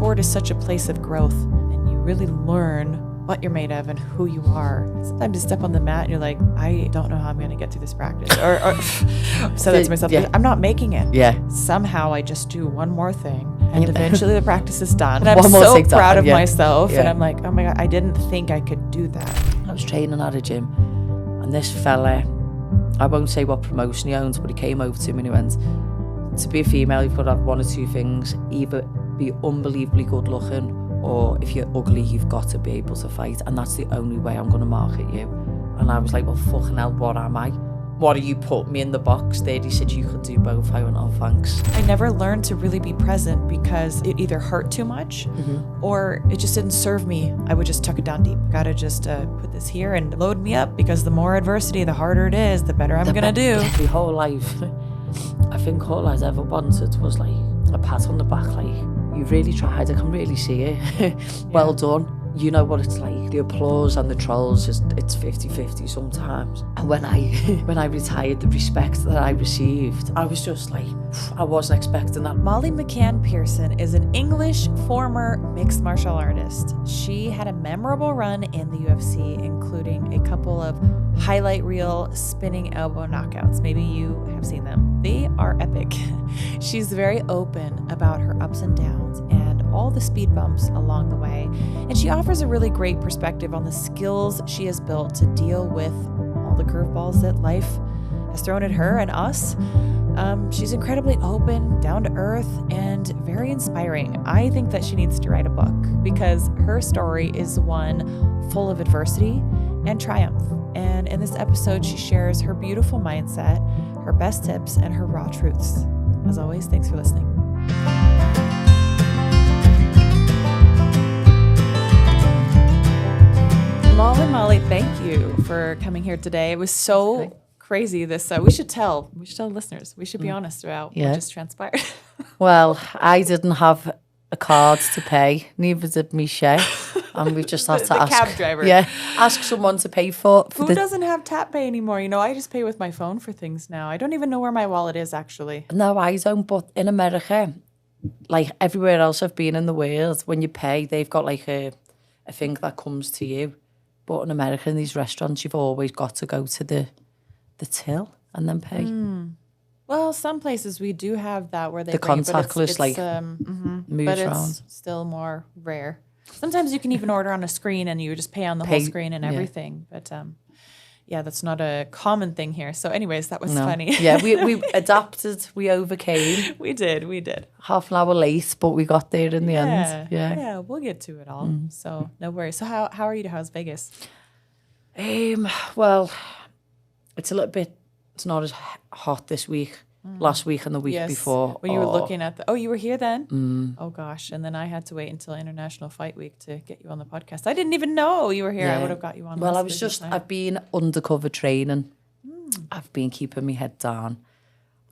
sport is such a place of growth, and you really learn what you're made of and who you are. Sometimes you step on the mat and you're like, I don't know how I'm going to get through this practice. Or so that's myself. Yeah. I'm not making it. Yeah. Somehow I just do one more thing, and eventually the practice is done. And I'm One more so thing done, proud of yeah. myself. Yeah. And I'm like, oh my God, I didn't think I could do that. I was training at a gym, and this fella, I won't say what promotion he owns, but he came over to me and he went, to be a female, you've got to have one or two things: either be unbelievably good looking, or if you're ugly, you've got to be able to fight, and that's the only way I'm going to market you. And I was like, well, fucking hell, what am I? What do you put me in the box there? He said, you could do both. I went, oh, thanks. I never learned to really be present because it either hurt too much or it just didn't serve me. I would just tuck it down deep. Gotta just put this here and load me up, because the more adversity, the harder it is, the better I'm gonna do. My whole life, I think all I ever wanted was like a pat on the back, like, you really tried, I can really see it. Well done. You know what it's like. The applause and the trolls, it's 50-50 sometimes. And when I retired, the respect that I received, I was just like, I wasn't expecting that. Molly McCann-Pearson is an English former mixed martial artist. She had a memorable run in the UFC, including a couple of highlight reel spinning elbow knockouts. Maybe you have seen them. They are epic. She's very open about her ups and downs and all the speed bumps along the way. And she offers a really great perspective on the skills she has built to deal with all the curveballs that life has thrown at her and us. She's incredibly open, down to earth, and very inspiring. I think that she needs to write a book, because her story is one full of adversity and triumph. And in this episode, she shares her beautiful mindset, her best tips, and her raw truths. As always, thanks for listening. Molly, thank you for coming here today. It was so crazy. We should tell listeners. We should be honest about what just transpired. Well, I didn't have a card to pay, neither did Miesha, and we just had to ask cab driver. Yeah, ask someone to pay for Who doesn't have tap pay anymore? You know, I just pay with my phone for things now. I don't even know where my wallet is, actually. No, I don't. But in America, like everywhere else I've been in the world, when you pay, they've got like a thing that comes to you. But in America, in these restaurants, you've always got to go to the till and then pay. Well, some places we do have that where they the contactless, but it's still more rare. Sometimes you can even order on a screen and you just pay on the whole screen and everything. But that's not a common thing here. So anyways, that was funny. Yeah, we adapted, we overcame. We did. Half an hour late, but we got there in the end. Yeah, we'll get to it all. So no worries. So how are you? How's Vegas? Well, it's not as hot this week. Last week and the week before. When you were looking at you were here then? Oh gosh. And then I had to wait until International Fight Week to get you on the podcast. I didn't even know you were here. I would have got you on. Well, I've been undercover training. I've been keeping my head down.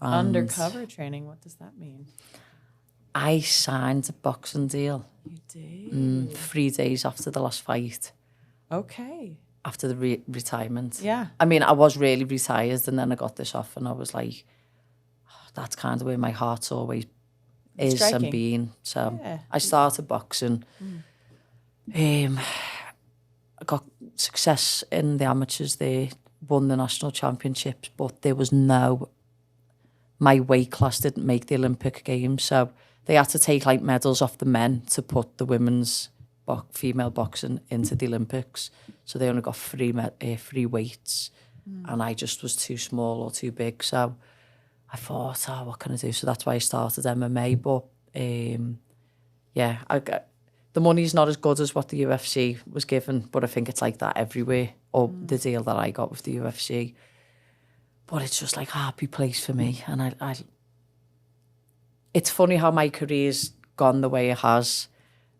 Undercover training, what does that mean? I signed a boxing deal. You did? 3 days after the last fight. Okay. After the retirement. Yeah. I mean, I was really retired, and then I got this off, and I was like, that's kind of where my heart's always is striking. and been. So I started boxing. I got success in the amateurs there, won the national championships, but there was my weight class didn't make the Olympic Games, so they had to take like medals off the men to put the women's female boxing into the Olympics. So they only got three weights, and I just was too small or too big. So I thought, what can I do? So that's why I started MMA. But the money's not as good as what the UFC was given, but I think it's like that everywhere, or the deal that I got with the UFC. But it's just like a happy place for me. And I it's funny how my career's gone the way it has,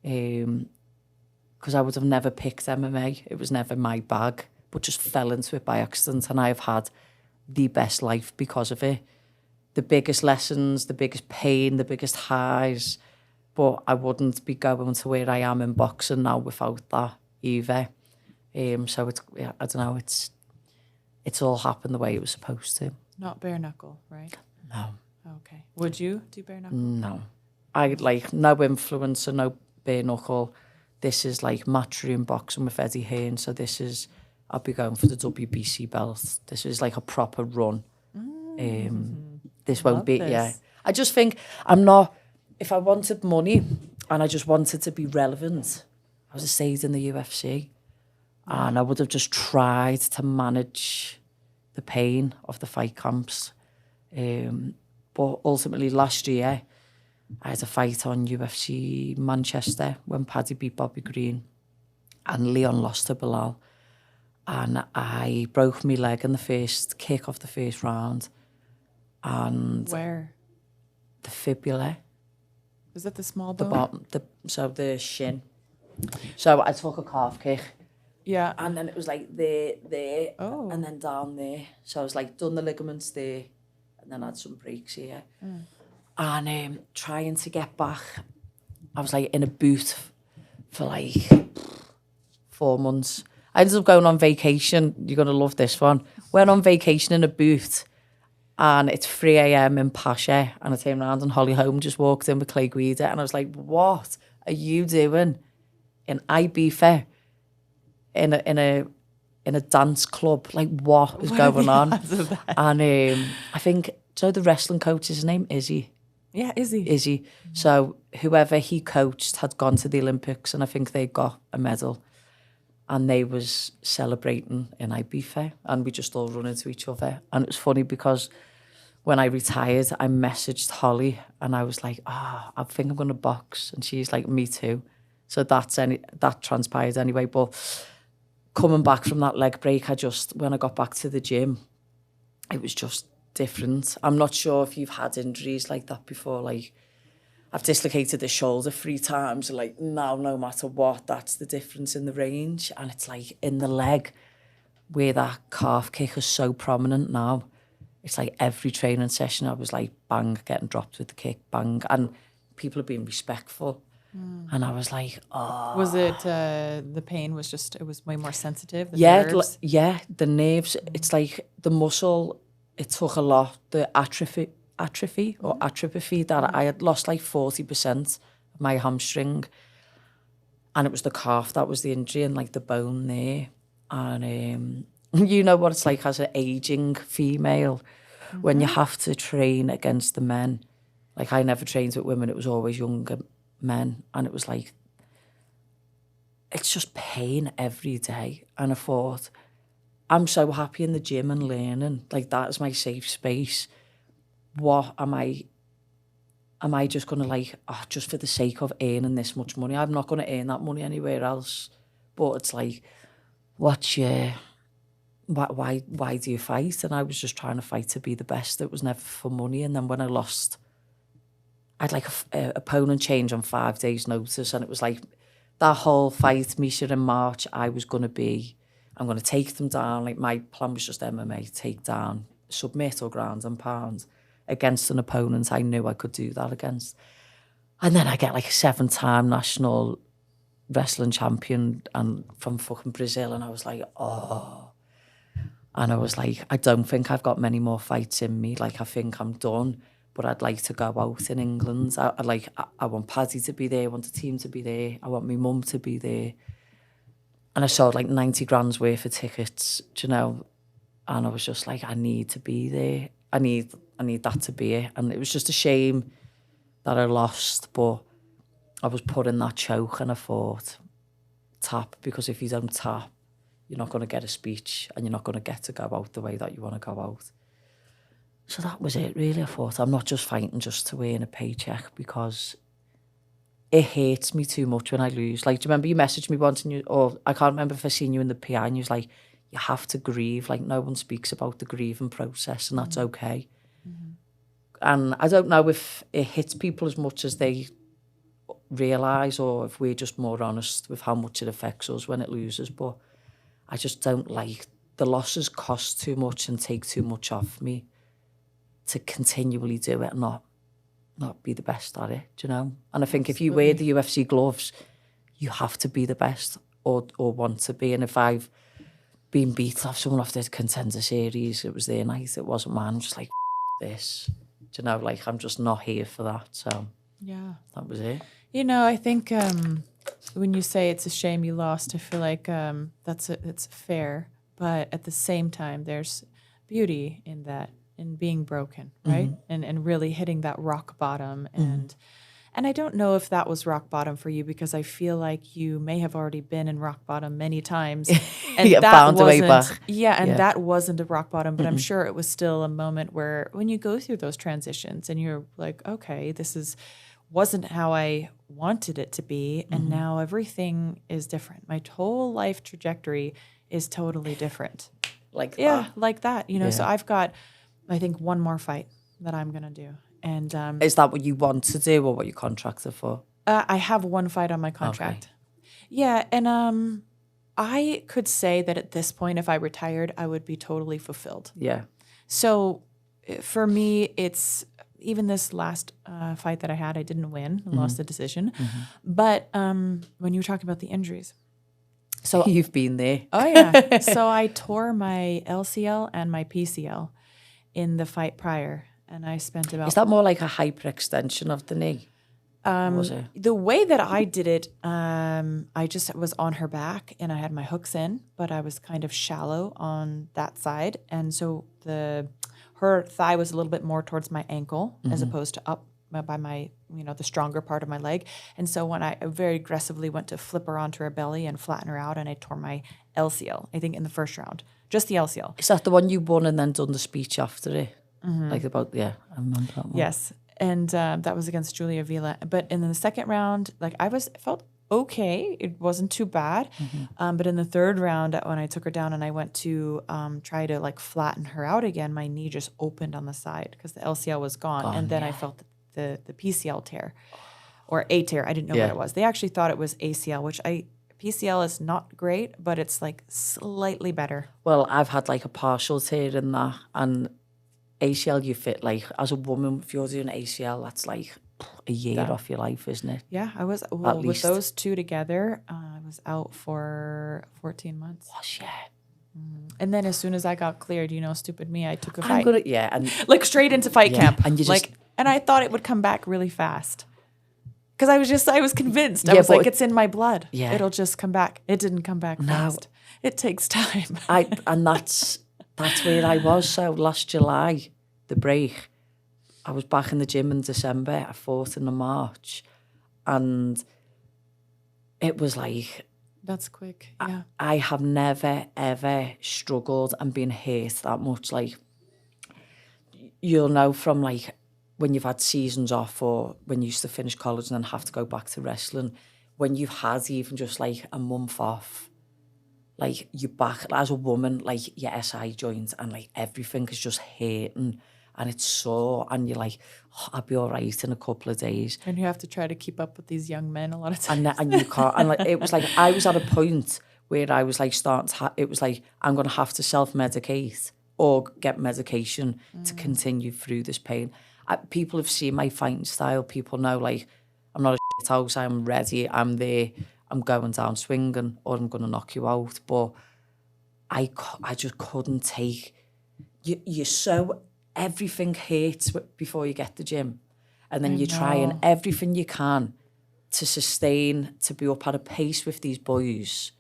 because I would have never picked MMA. It was never my bag, but just fell into it by accident. And I've had the best life because of it. The biggest lessons, the biggest pain, the biggest highs. But I wouldn't be going to where I am in boxing now without that either. So it's, I don't know, it's all happened the way it was supposed to. Not bare knuckle, right? No. Okay. Would you do bare knuckle? No. I like no influencer, no bare knuckle. This is like matchroom boxing with Eddie Hearn. So this is, I'll be going for the WBC belt. This is like a proper run. This won't be, yeah. I just think I'm not, if I wanted money and I just wanted to be relevant, I would have stayed in the UFC. And I would have just tried to manage the pain of the fight camps. But ultimately last year, I had a fight on UFC Manchester when Paddy beat Bobby Green and Leon lost to Bilal. And I broke my leg in the first kick of the first round. And where? The fibula. Is that the small bone? So the shin. So I took a calf kick. Yeah. And then it was like there, and then down there. So I was like, done the ligaments there, and then I had some breaks here. And trying to get back, I was like in a boot for like 4 months. I ended up going on vacation. You're going to love this one. Went on vacation in a boot, and it's 3 a.m. in Pasha, and I turned around and Holly Holm just walked in with Clay Guida, and I was like, what are you doing in Ibiza? In a dance club, like what is going on? And I think, do you know the wrestling coach, his name Izzy? Yeah, Izzy. Izzy. So whoever he coached had gone to the Olympics, and I think they got a medal, and they was celebrating in Ibiza, and we just all run into each other. And it was funny because when I retired, I messaged Holly, and I was like, I think I'm going to box, and she's like, me too. So that transpired anyway, but coming back from that leg break, when I got back to the gym, it was just different. I'm not sure if you've had injuries like that before. Like, I've dislocated the shoulder 3 times. Like, now, no matter what, that's the difference in the range. And it's like in the leg, where that calf kick is so prominent now. It's like every training session, I was like, bang, getting dropped with the kick, bang. And people are being respectful. And I was like, oh. Was it, the pain was just, it was way more sensitive? Nerves? The nerves. It's like the muscle, it took a lot. The atrophy that I had lost like 40% of my hamstring. And it was the calf that was the injury and like the bone there. And you know what it's like as an aging female when you have to train against the men. Like I never trained with women, it was always younger men, and it was like, it's just pain every day. And I thought, I'm so happy in the gym and learning, like that is my safe space. What am I just gonna like, just for the sake of earning this much money? I'm not gonna earn that money anywhere else. But it's like, why do you fight? And I was just trying to fight to be the best. It was never for money. And then when I lost, I'd like a opponent change on 5 days' notice, and it was like that whole fight, Miesha in March, I'm going to take them down. Like my plan was just MMA, take down, submit or ground and pound against an opponent I knew I could do that against. And then I get like a 7-time national wrestling champion and from fucking Brazil, and I was like, oh. And I was like, I don't think I've got many more fights in me. Like I think I'm done. But I'd like to go out in England. I want Paddy to be there. I want the team to be there. I want my mum to be there. And I sold like 90 grand's worth of tickets, do you know? And I was just like, I need to be there. I need that to be it. And it was just a shame that I lost, but I was put in that choke and I thought, tap, because if you don't tap, you're not going to get a speech and you're not going to get to go out the way that you want to go out. So that was it, really. I thought, I'm not just fighting just to earn a paycheck, because it hurts me too much when I lose. Like, do you remember you messaged me once, or I can't remember if I seen you in the PI, and you was like, you have to grieve. Like, no one speaks about the grieving process, and that's okay. And I don't know if it hits people as much as they realise, or if we're just more honest with how much it affects us when it loses. But I just don't like, the losses cost too much and take too much off me to continually do it and not be the best at it, do you know? And I think if you wear the UFC gloves, you have to be the best or want to be. And if I've been beat off someone off the Contender Series, it was their night, it wasn't mine. I'm just like, this, do you know? Like, I'm just not here for that. So Yeah. That was it. You know, I think when you say it's a shame you lost, I feel like it's fair. But at the same time, there's beauty in that, in being broken, right? And really hitting that rock bottom. And I don't know if that was rock bottom for you, because I feel like you may have already been in rock bottom many times. And Yeah, that found a way wasn't, back. that wasn't a rock bottom, but I'm sure it was still a moment where when you go through those transitions and you're like, okay, wasn't how I wanted it to be, and now everything is different. My whole life trajectory is totally different. Like Like that. You know, so I've got, I think, one more fight that I'm gonna do. And is that what you want to do, or what you're contracted for? I have one fight on my contract. Yeah, and I could say that at this point, if I retired, I would be totally fulfilled. Yeah. So for me, it's even this last fight that I had, I didn't win. I lost the decision. But when you were talking about the injuries. So You've been there. Oh, yeah. So I tore my LCL and my PCL in the fight prior. And I spent about... Is that more like a hyperextension of the knee? Was it? The way that I did it, I just was on her back and I had my hooks in, but I was kind of shallow on that side. And so her thigh was a little bit more towards my ankle as opposed to up by my, the stronger part of my leg. And so when I very aggressively went to flip her onto her belly and flatten her out, and I tore my LCL, I think in the first round, just the LCL. Is that the one you won and then done the speech after it? Like I remember that one. Yes. And that was against Julia Vila. But in the second round, like felt okay. It wasn't too bad. But in the third round, when I took her down and I went to try to like flatten her out again, my knee just opened on the side because the LCL was gone. And then I felt the PCL tear or a tear. I didn't know what it was. They actually thought it was ACL, which PCL is not great, but it's like slightly better. Well, I've had like a partial tear in that, and ACL, you fit like, as a woman, if you're doing ACL, that's like a year off your life, isn't it? Yeah, I was, with those two together, I was out for 14 months. Gosh, yeah. And then as soon as I got cleared, stupid me, I took a fight. And like straight into fight camp. And you just, and I thought it would come back really fast. Because I was convinced. I was like, it's in my blood. Yeah. It'll just come back. It didn't come back fast. It takes time. And that's where I was. So last July, the break, I was back in the gym in December. I fought in the March, and it was like... That's quick, yeah. I have never, ever struggled and been hurt that much. Like, you'll know from like when you've had seasons off, or when you used to finish college and then have to go back to wrestling, when you've had even just like a month off, like you're back as a woman, like your SI joints and like everything is just hurting and it's sore, and you're like, I'll be all right in a couple of days. And you have to try to keep up with these young men a lot of times. And you can't. And like, it was like, I was at a point where I was like starting to, it was like, I'm going to have to self-medicate or get medication to continue through this pain. People have seen my fighting style. People know, like, I'm not a shit house. I'm ready. I'm there. I'm going down swinging, or I'm going to knock you out. But I just couldn't take... You're so... Everything hurts before you get the gym. And then you're trying everything you can to sustain, to be up at a pace with these boys.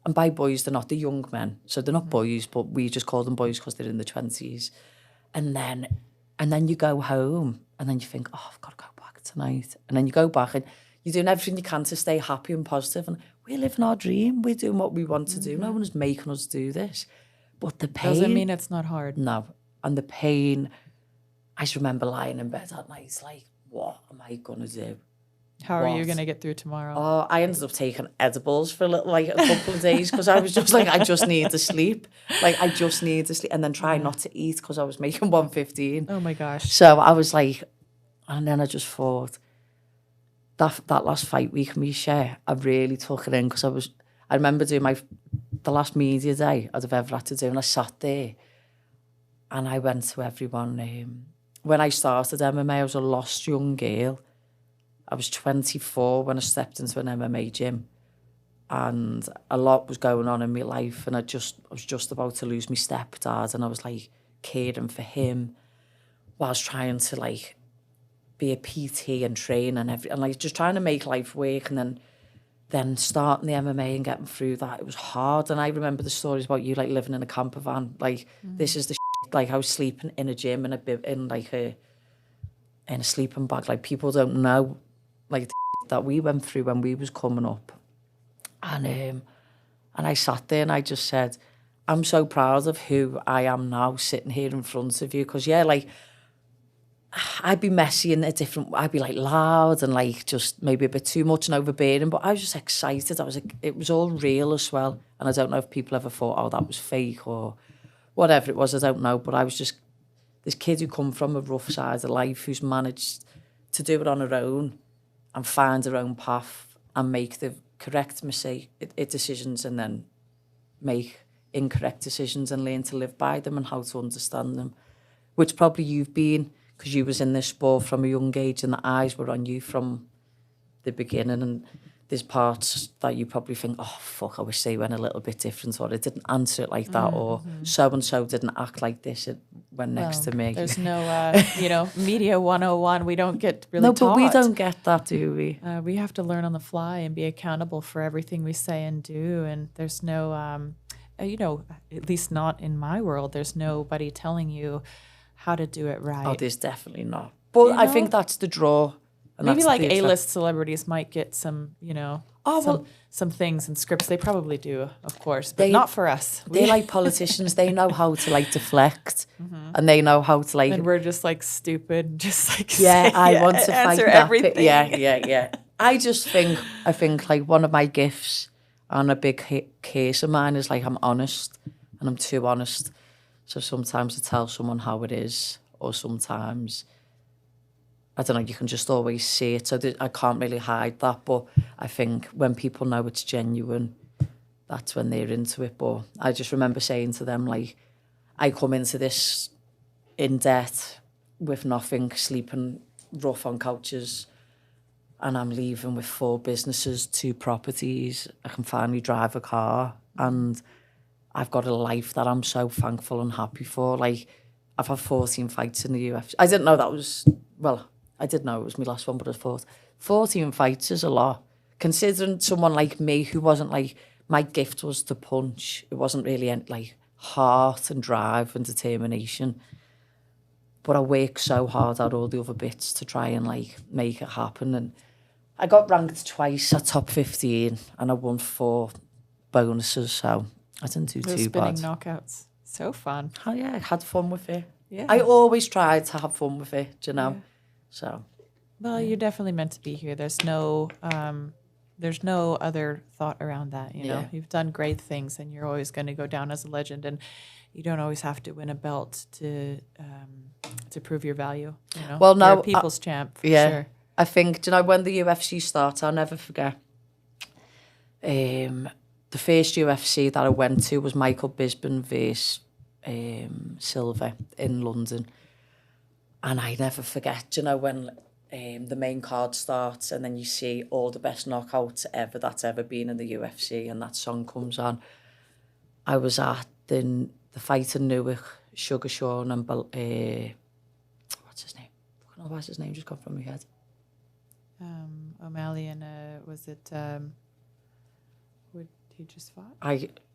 And by boys, they're not the young men. So they're not boys, but we just call them boys because they're in the 20s. And then you go home and then you think, oh, I've got to go back tonight. And then you go back and you're doing everything you can to stay happy and positive. And we're living our dream. We're doing what we want to do. No one is making us do this. But the pain... Doesn't mean it's not hard. No. And the pain, I just remember lying in bed at night, like, what am I going to do? How are you going to get through tomorrow? Oh, I ended up taking edibles for a couple of days because I was just like, I just need to sleep. Like, I just need to sleep. And then try not to eat because I was making 115. Oh, my gosh. So I was like, and then I just thought, that last fight week, Miesha, I really took it in because I remember doing the last media day I'd have ever had to do, and I sat there. And I went to everyone. When I started MMA, I was a lost young girl. I was 24 when I stepped into an MMA gym. And a lot was going on in my life. And I was just about to lose my stepdad. And I was like caring for him whilst trying to like be a PT and train and like just trying to make life work, and then starting the MMA and getting through that, it was hard. And I remember the stories about you like living in a camper van, like this is the shit. Like I was sleeping in a gym in a sleeping bag. Like people don't know like the that we went through when we was coming up. And I sat there and I just said, I'm so proud of who I am now sitting here in front of you. Because, yeah, like, I'd be messy and I'd be, like, loud and, like, just maybe a bit too much and overbearing. But I was just excited. It was all real as well. And I don't know if people ever thought, oh, that was fake or whatever it was. I don't know. But I was just this kid who come from a rough side of life who's managed to do it on her own and find her own path and make the correct decisions and then make incorrect decisions and learn to live by them and how to understand them, which probably you've been, because you was in this sport from a young age and the eyes were on you from the beginning, and there's parts that you probably think, oh fuck, I wish they went a little bit different, or it didn't answer it like that, or so-and-so didn't act like this, it went next to me. There's no media 101. We don't get really no, taught. but we don't get that, do we? We have to learn on the fly and be accountable for everything we say and do, and there's no at least not in my world, there's nobody telling you how to do it right. Oh, there's definitely not. But I think that's the draw. And maybe like A-list celebrities might get some, some things and scripts. They probably do, of course, but not for us. They're like politicians. They know how to like deflect, and they know how to like. And we're just like stupid, just like I want to answer fight everything. Yeah. I think like one of my gifts and a big case of mine is like I'm honest, and I'm too honest. So sometimes I tell someone how it is, or sometimes, I don't know, you can just always see it. So I can't really hide that. But I think when people know it's genuine, that's when they're into it. But I just remember saying to them, like, I come into this in debt with nothing, sleeping rough on couches, and I'm leaving with 4 businesses, 2 properties. I can finally drive a car, and I've got a life that I'm so thankful and happy for. Like, I've had 14 fights in the UFC. I didn't know that was, well, I did know it was my last one, but I thought 14 fights is a lot. Considering someone like me who wasn't like, my gift was to punch. It wasn't really like heart and drive and determination. But I worked so hard at all the other bits to try and like make it happen. And I got ranked twice at top 15 and I won 4 bonuses. So I didn't do too bad. Spinning knockouts. So fun. Oh yeah, I had fun with it. Yeah. I always tried to have fun with it, do you know? Yeah. So. Well, you're definitely meant to be here. There's no other thought around that, you know? You've done great things and you're always going to go down as a legend, and you don't always have to win a belt to prove your value, you know? Well, no. You're a people's champ, for sure. I think, do you know, when the UFC starts, I'll never forget. The first UFC that I went to was Michael Bisping versus Silva in London. And I never forget, do you know, when the main card starts and then you see all the best knockouts ever that's ever been in the UFC and that song comes on. I was at the fight in Newark, Sugar Sean and what's his name? I don't know why his name just got from my head. O'Malley and was it he just fought?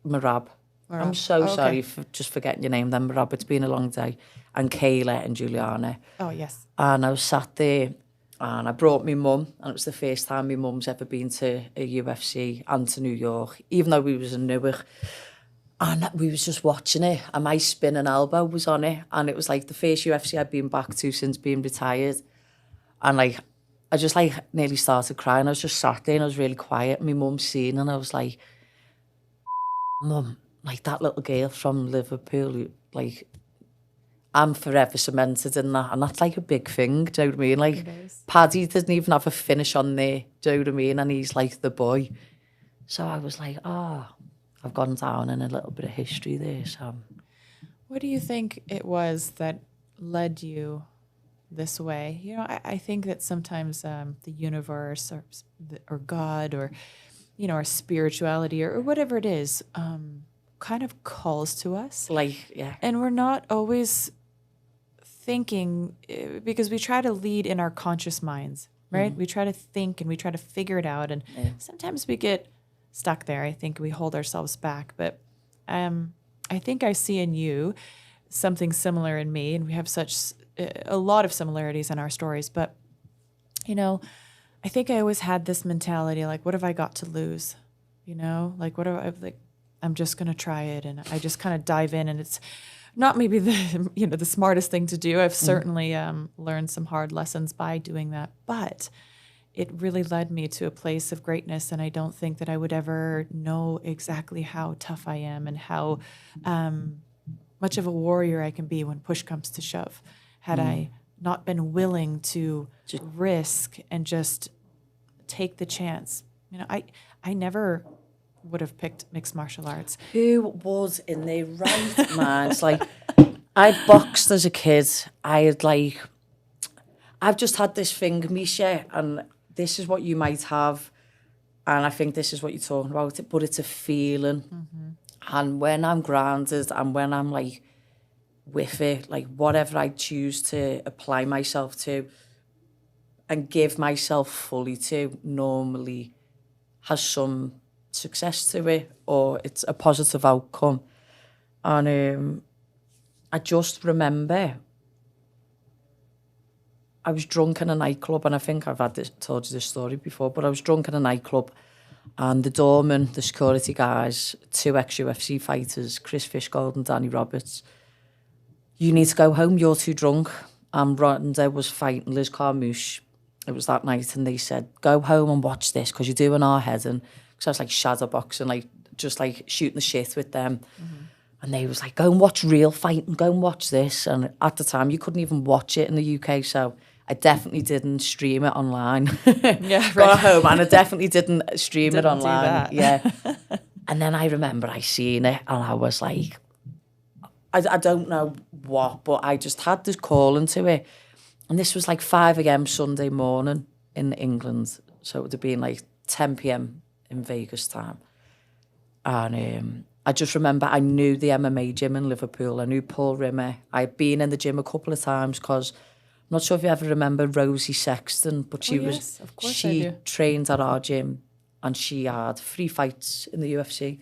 Marab. I'm so sorry for just forgetting your name then, Marab. It's been a long day. And Kayla and Juliana. Oh, yes. And I was sat there and I brought my mum, and it was the first time my mum's ever been to a UFC and to New York, even though we was in Newark. And we was just watching it, and my spinning elbow was on it, and it was like the first UFC I'd been back to since being retired. And like, I just like nearly started crying. I was just sat there and I was really quiet. My mum seen, and I was like, Mum, like that little girl from Liverpool, like, I'm forever cemented in that. And that's like a big thing, do you know what I mean? Like, Paddy didn't even have a finish on there, do you know what I mean? And he's like the boy. So I was like, I've gone down in a little bit of history there. So, what do you think it was that led you this way? You know, I think that sometimes the universe or God or, you know, our spirituality or whatever it is kind of calls to us. Like, yeah. And we're not always thinking, because we try to lead in our conscious minds, right? We try to think and we try to figure it out. And sometimes we get stuck there. I think we hold ourselves back. But I think I see in you something similar in me, and we have such a lot of similarities in our stories. But, you know, I think I always had this mentality, like, what have I got to lose? You know, like, what do I, like, I'm just going to try it. And I just kind of dive in, and it's not maybe the, you know, the smartest thing to do. I've certainly learned some hard lessons by doing that, but it really led me to a place of greatness. And I don't think that I would ever know exactly how tough I am and how much of a warrior I can be when push comes to shove, had I not been willing to risk and just take the chance. You know, I never would have picked mixed martial arts. Who was in their right mind? It's like, I boxed as a kid. I've just had this thing, Miesha, and this is what you might have, and I think this is what you're talking about, but it's a feeling. And when I'm grounded and when I'm like with it, like whatever I choose to apply myself to and give myself fully to, normally has some success to it, or it's a positive outcome. And I just remember I was drunk in a nightclub, and I think I've told you this story before, but I was drunk in a nightclub, and the doorman, the security guys, 2 ex-UFC fighters, Chris Fishgold and Danny Roberts, you need to go home, you're too drunk. And Ronda was fighting Liz Carmouche. It was that night, and they said, go home and watch this, because you're doing our head. And because I was like shadow boxing, like just like shooting the shit with them. And they was like, go and watch real fighting, go and watch this. And at the time, you couldn't even watch it in the UK, so I definitely didn't stream it online. Yeah, right. Got home, and I definitely didn't stream it Didn't online. do that. Yeah. And then I remember I seen it, and I was like, I don't know what, but I just had this call into it. And this was like 5 a.m. Sunday morning in England. So it would have been like 10 p.m. in Vegas time. And I just remember I knew the MMA gym in Liverpool. I knew Paul Rimmer. I'd been in the gym a couple of times because I'm not sure if you ever remember Rosie Sexton, but she trained at our gym, and she had 3 fights in the UFC.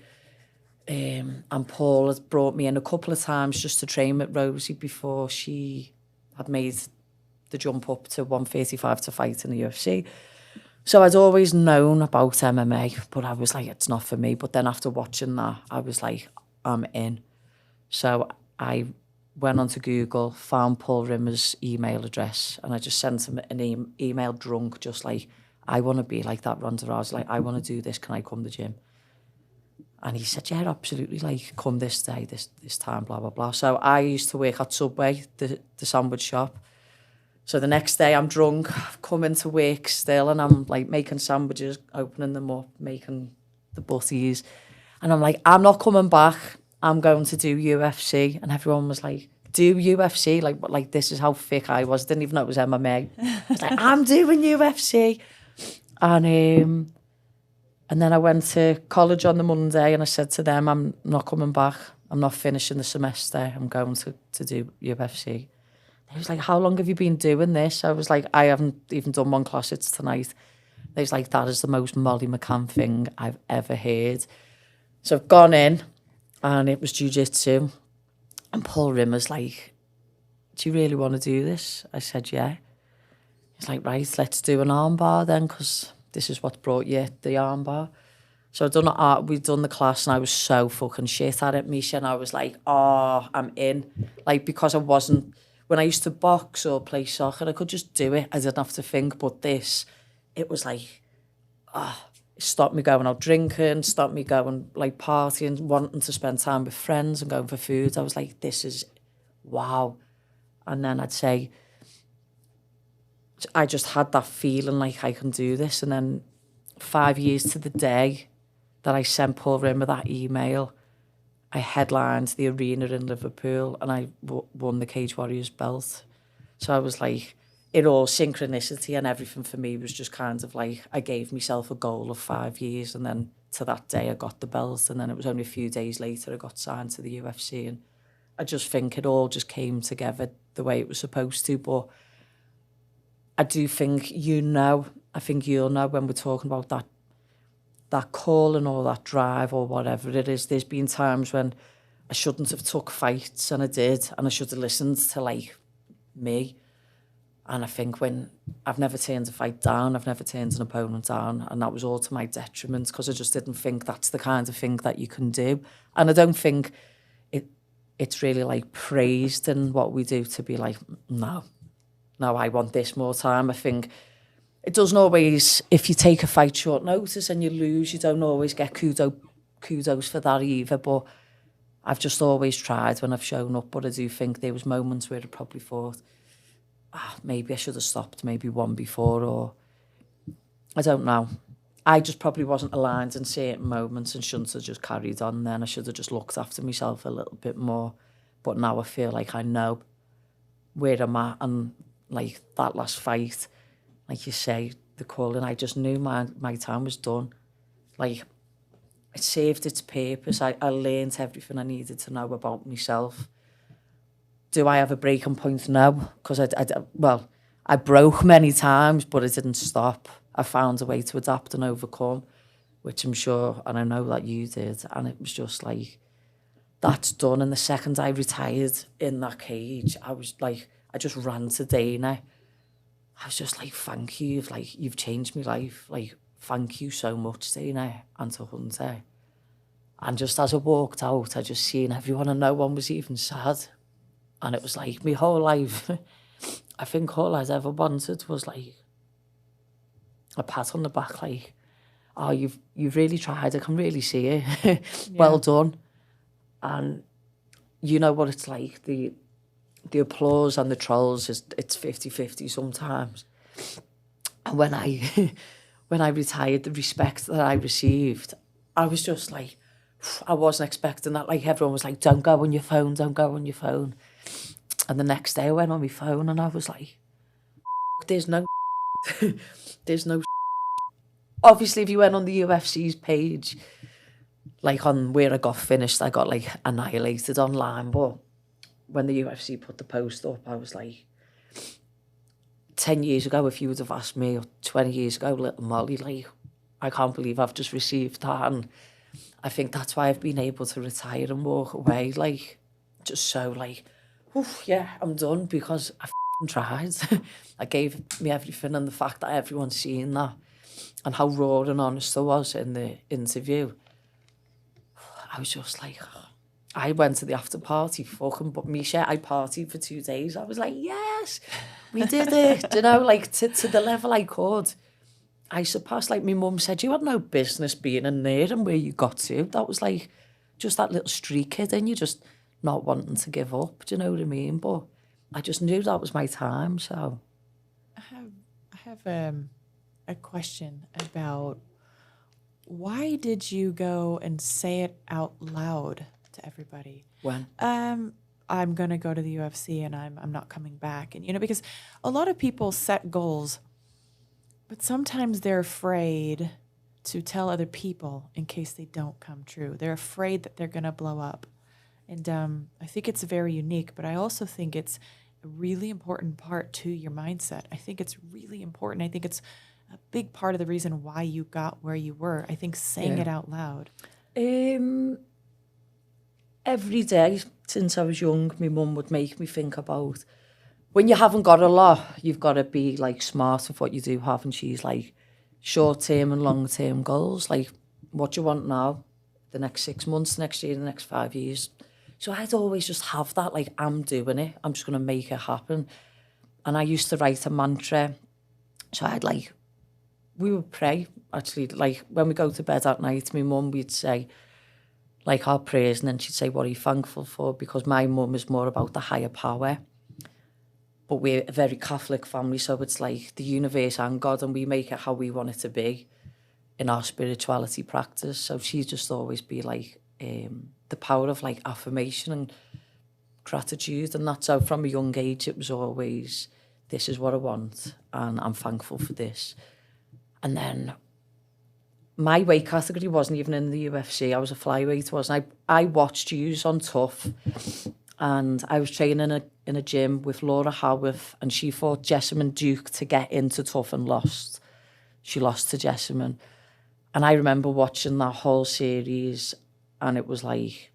And Paul had brought me in a couple of times just to train with Rosie before she had made the jump up to 135 to fight in the UFC. So I'd always known about MMA, but I was like, it's not for me. But then after watching that, I was like, I'm in. So I went onto Google, found Paul Rimmer's email address, and I just sent him an email drunk, just like, I want to be like that Ronda Rousey. Like, I want to do this. Can I come to the gym? And he said, yeah, absolutely, like, come this day, this time, blah, blah, blah. So I used to work at Subway, the sandwich shop. So the next day I'm drunk, I've come into work still, and I'm like making sandwiches, opening them up, making the butties. And I'm like, I'm not coming back. I'm going to do UFC. And everyone was like, do UFC? Like this is how thick I was. Didn't even know it was MMA. I was like, I'm doing UFC. And then I went to college on the Monday, and I said to them, I'm not coming back. I'm not finishing the semester. I'm going to do UFC. They was like, how long have you been doing this? I was like, I haven't even done one class. It's tonight. They was like, that is the most Molly McCann thing I've ever heard. So I've gone in, and it was jiu-jitsu. And Paul Rimmer's like, do you really want to do this? I said, yeah. He's like, right, let's do an armbar then, because this is what brought you the armbar. So we'd done the class, and I was so fucking shit at it, Miesha, and I was like, oh, I'm in. Like, because I wasn't, when I used to box or play soccer, I could just do it. I didn't have to think, but this, it was like, it stopped me going out drinking, stopped me going, like, partying, wanting to spend time with friends and going for food. I was like, this is, wow. And then I'd say, I just had that feeling like I can do this. And then 5 years to the day that I sent Paul Rimmer that email, I headlined the arena in Liverpool, and I won the Cage Warriors belt. So I was like, it all synchronicity and everything for me was just kind of like, I gave myself a goal of 5 years, and then to that day I got the belt, and then it was only a few days later I got signed to the UFC, and I just think it all just came together the way it was supposed to. But I do think I think you'll know when we're talking about that calling or that drive or whatever it is. There's been times when I shouldn't have took fights, and I did, and I should have listened to like me. And I think when I've never turned a fight down, I've never turned an opponent down, and that was all to my detriment because I just didn't think that's the kind of thing that you can do. And I don't think it's really like praised in what we do to be like, no, I want this more time. I think it doesn't always, if you take a fight short notice and you lose, you don't always get kudos for that either. But I've just always tried when I've shown up. But I do think there was moments where I probably thought, maybe I should have stopped maybe one before, or I don't know. I just probably wasn't aligned in certain moments and shouldn't have just carried on then. I should have just looked after myself a little bit more. But now I feel like I know where I'm at, and like that last fight, like you say, the calling, I just knew my time was done. Like, it served its purpose. I learned everything I needed to know about myself. Do I have a breaking point? No, because I broke many times, but it didn't stop. I found a way to adapt and overcome, which I'm sure, and I know that you did, and it was just like, that's done. And the second I retired in that cage, I was like, I just ran to Dana. I was just like, thank you, you've changed my life. Like, thank you so much, Dana, and to Hunter. And just as I walked out, I just seen everyone, and no one was even sad. And it was like, my whole life, I think all I'd ever wanted was like a pat on the back, like, oh, you've really tried, I can really see it. Yeah. Well done. And you know what it's like, the applause and the trolls, it's 50-50 sometimes. And when I retired, the respect that I received, I was just like, I wasn't expecting that. Like, everyone was like, don't go on your phone, don't go on your phone. And the next day I went on my phone and I was like, there's no obviously if you went on the UFC's page, like on where I got finished, I got like annihilated online. But when the UFC put the post up, I was like, 10 years ago, if you would have asked me, or 20 years ago, little Molly, like, I can't believe I've just received that. And I think that's why I've been able to retire and walk away, like, just so like, oof, yeah, I'm done, because I tried. I gave me everything, and the fact that everyone's seen that and how raw and honest I was in the interview, I was just like, I went to the after party, fucking, but Miesha, I partied for 2 days. I was like, yes, we did it. You know, like, to the level I could. I surpassed, like my mum said, you had no business being in there, and where you got to. That was like just that little street kid in you, just not wanting to give up. Do you know what I mean? But I just knew that was my time, so. I have a question about, why did you go and say it out loud to everybody? When? I'm going to go to the UFC and I'm not coming back. And, you know, because a lot of people set goals, but sometimes they're afraid to tell other people in case they don't come true. They're afraid that they're going to blow up. And I think it's very unique, but I also think it's a really important part to your mindset. I think it's really important. I think it's a big part of the reason why you got where you were. I think saying it out loud. Every day since I was young, my mum would make me think about, when you haven't got a lot, you've got to be like smart with what you do have. And she's like, short-term and long-term goals. Like, what do you want now? The next 6 months, next year, the next 5 years. So I'd always just have that, like, I'm doing it. I'm just going to make it happen. And I used to write a mantra. So I'd like, we would pray, actually. Like, when we go to bed at night, my mum, we'd say, like, our prayers, and then she'd say, what are you thankful for? Because my mum is more about the higher power. But we're a very Catholic family, so it's like the universe and God, and we make it how we want it to be in our spirituality practice. So she'd just always be like, the power of like affirmation and gratitude, and that's how from a young age it was always, this is what I want and I'm thankful for this. And then my weight category wasn't even in the UFC. I was a flyweight, wasn't I? I watched yous on Tough, And I was training in a gym with Laura Howarth, and she fought Jessamine Duke to get into Tough and lost. She lost to Jessamine. And I remember watching that whole series, and it was like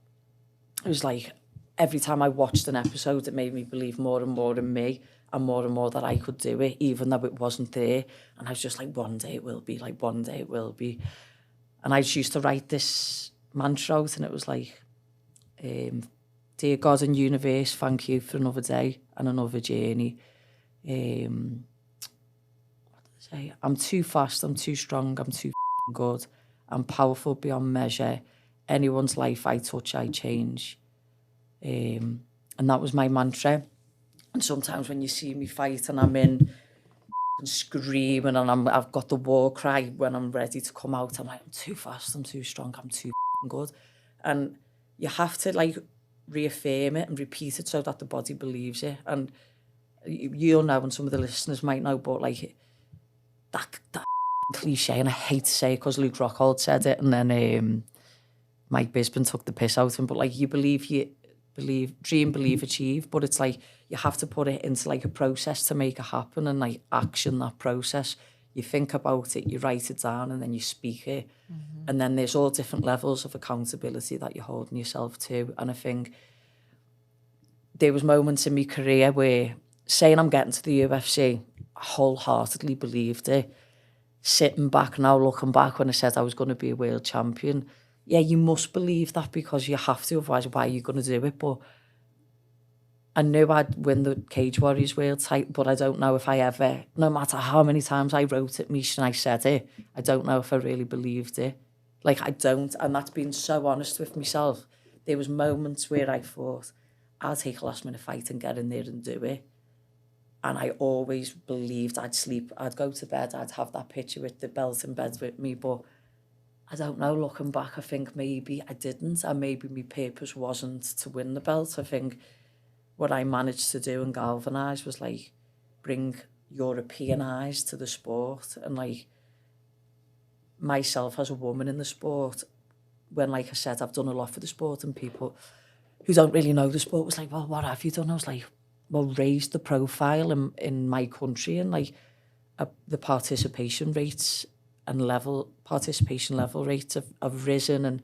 every time I watched an episode, it made me believe more and more in me and more that I could do it, even though it wasn't there. And I was just like, one day it will be, like one day it will be. And I just used to write this mantra out, and it was like, dear God and universe, thank you for another day and another journey. What did I say? I'm too fast, I'm too strong, I'm too good. I'm powerful beyond measure. Anyone's life I touch, I change. And that was my mantra. And sometimes when you see me fight and I'm in and screaming and I've got the war cry when I'm ready to come out, I'm like, I'm too fast, I'm too strong, I'm too good. And you have to like reaffirm it and repeat it so that the body believes it. And you'll know, and some of the listeners might know, but like that cliche, and I hate to say it because Luke Rockhold said it, and then Mike Bisbin took the piss out of him, but like you dream, believe, achieve, but it's like you have to put it into like a process to make it happen, and like action that process. You think about it, you write it down, and then you speak it. Mm-hmm. And then there's all different levels of accountability that you're holding yourself to. And I think there was moments in my career where saying I'm getting to the UFC, I wholeheartedly believed it. Sitting back now, looking back when I said I was going to be a world champion, yeah, you must believe that because you have to, otherwise why are you going to do it? But I knew I'd win the Cage Warriors world title, but I don't know if I ever, no matter how many times I wrote it, Miesha, and I said it, I don't know if I really believed it. Like, I don't, and that's being so honest with myself. There was moments where I thought, I'll take a last minute fight and get in there and do it. And I always believed I'd sleep, I'd go to bed, I'd have that picture with the belt in bed with me, but I don't know, looking back, I think maybe I didn't, and maybe my purpose wasn't to win the belt. I think what I managed to do and galvanise was like bring European eyes to the sport, and like myself as a woman in the sport, when like I said, I've done a lot for the sport, and people who don't really know the sport was like, well, what have you done? I was like, well, raised the profile in my country, and like the participation rates and participation level rates have risen, and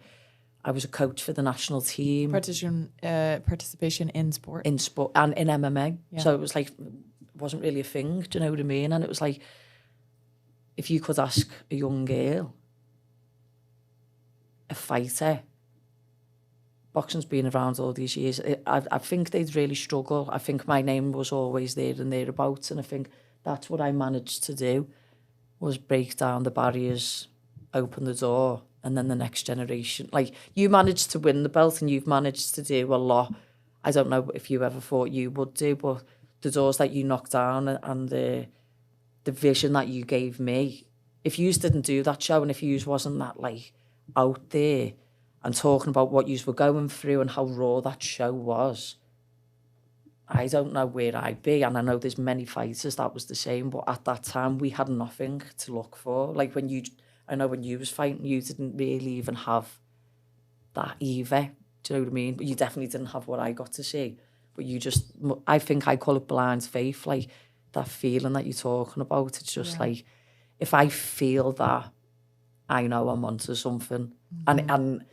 I was a coach for the national team. Participation in sport. In sport and in MMA. Yeah. So it was like, it wasn't really a thing, do you know what I mean? And it was like, if you could ask a young girl, a fighter, boxing's been around all these years, I think they'd really struggle. I think my name was always there and thereabouts, and I think that's what I managed to do, was break down the barriers, open the door, and then the next generation. Like, you managed to win the belt and you've managed to do a lot. I don't know if you ever thought you would do, but the doors that you knocked down and the vision that you gave me, if you didn't do that show, and if you wasn't that like out there and talking about what you were going through and how raw that show was, I don't know where I'd be. And I know there's many fighters that was the same, but at that time we had nothing to look for. Like when you was fighting, you didn't really even have that either. Do you know what I mean? But you definitely didn't have what I got to see. But you just, I think I call it blind faith, like that feeling that you're talking about. It's just like, if I feel that, I know I'm onto something. Mm-hmm. And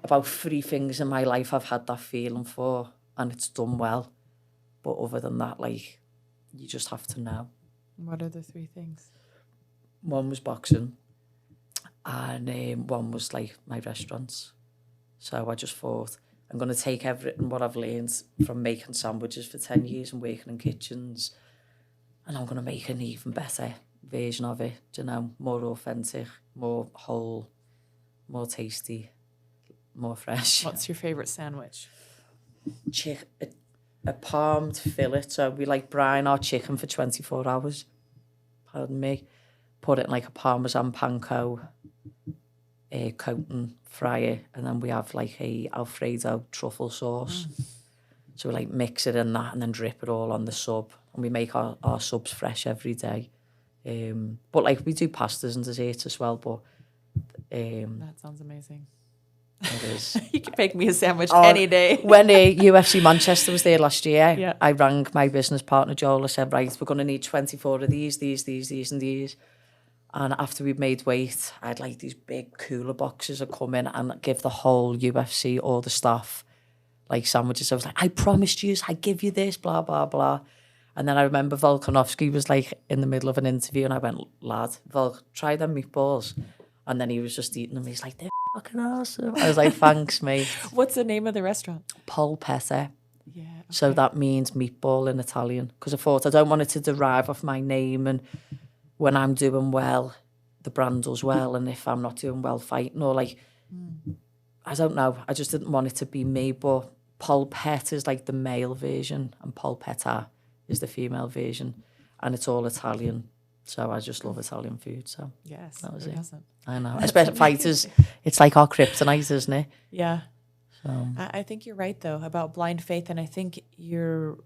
about 3 things in my life I've had that feeling for, and it's done well. But other than that, like, you just have to know. What are the 3 things? One was boxing, and one was like my restaurants. So I just thought, I'm going to take everything what I've learned from making sandwiches for 10 years and working in kitchens, and I'm going to make an even better version of it, you know, more authentic, more whole, more tasty, more fresh. What's your favourite sandwich? A palmed fillet. So we like brine our chicken for 24 hours. Pardon me. Put it in like a Parmesan panko, coating, fry it, and then we have like a Alfredo truffle sauce. So we like mix it in that and then drip it all on the sub. And we make our subs fresh every day. But like we do pastas and desserts as well. But that sounds amazing. It is. You can make me a sandwich any day. When UFC Manchester was there last year, Yeah. I rang my business partner Joel. I said, right, we're going to need 24 of these, and these. And after we'd made weight, I had like these big cooler boxes that come in and give the whole UFC, all the staff, like sandwiches. I was like, I promised you, I give you this, blah, blah, blah. And then I remember Volkanovski was like in the middle of an interview and I went, lad, Volk, try them meatballs. And then he was just eating them. He's like, they're fucking awesome. I was like, thanks, mate. What's the name of the restaurant? Polpette. Yeah. Okay. So that means meatball in Italian. Because I thought I don't want it to derive off my name. And when I'm doing well, the brand does well. And if I'm not doing well fighting or like, I don't know. I just didn't want it to be me. But polpette is like the male version and polpetta is the female version. And it's all Italian. So I just love Italian food. So yes, that was it. it. Doesn't. I know. Especially fighters, it's like our kryptonite, isn't it? Yeah. So I think you're right, though, about blind faith. And I think you're,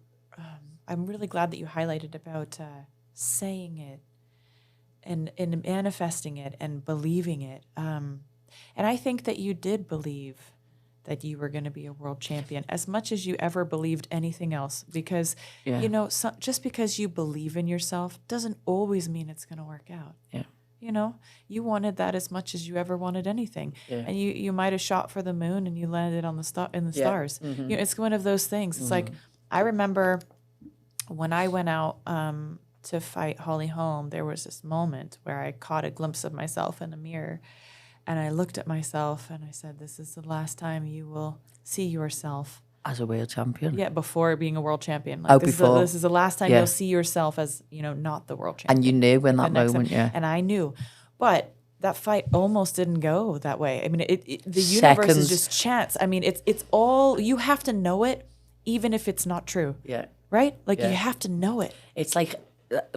I'm really glad that you highlighted about saying it and manifesting it and believing it. And I think that you did believe that you were going to be a world champion as much as you ever believed anything else. Because, you know, just because you believe in yourself doesn't always mean it's going to work out. Yeah. You know, you wanted that as much as you ever wanted anything. Yeah. And you might have shot for the moon and you landed on the stars. You know, it's one of those things. It's like, I remember when I went out to fight Holly Holm, there was this moment where I caught a glimpse of myself in a mirror. And I looked at myself and I said, this is the last time you will see yourself. As a world champion? Yeah, before being a world champion. Like, before. This is the last time you'll see yourself as, you know, not the world champion. And you knew in that moment, And I knew. But that fight almost didn't go that way. I mean, the universe is just chance. I mean, it's all, you have to know it, even if it's not true. Yeah. Right? Like, you have to know it. It's like,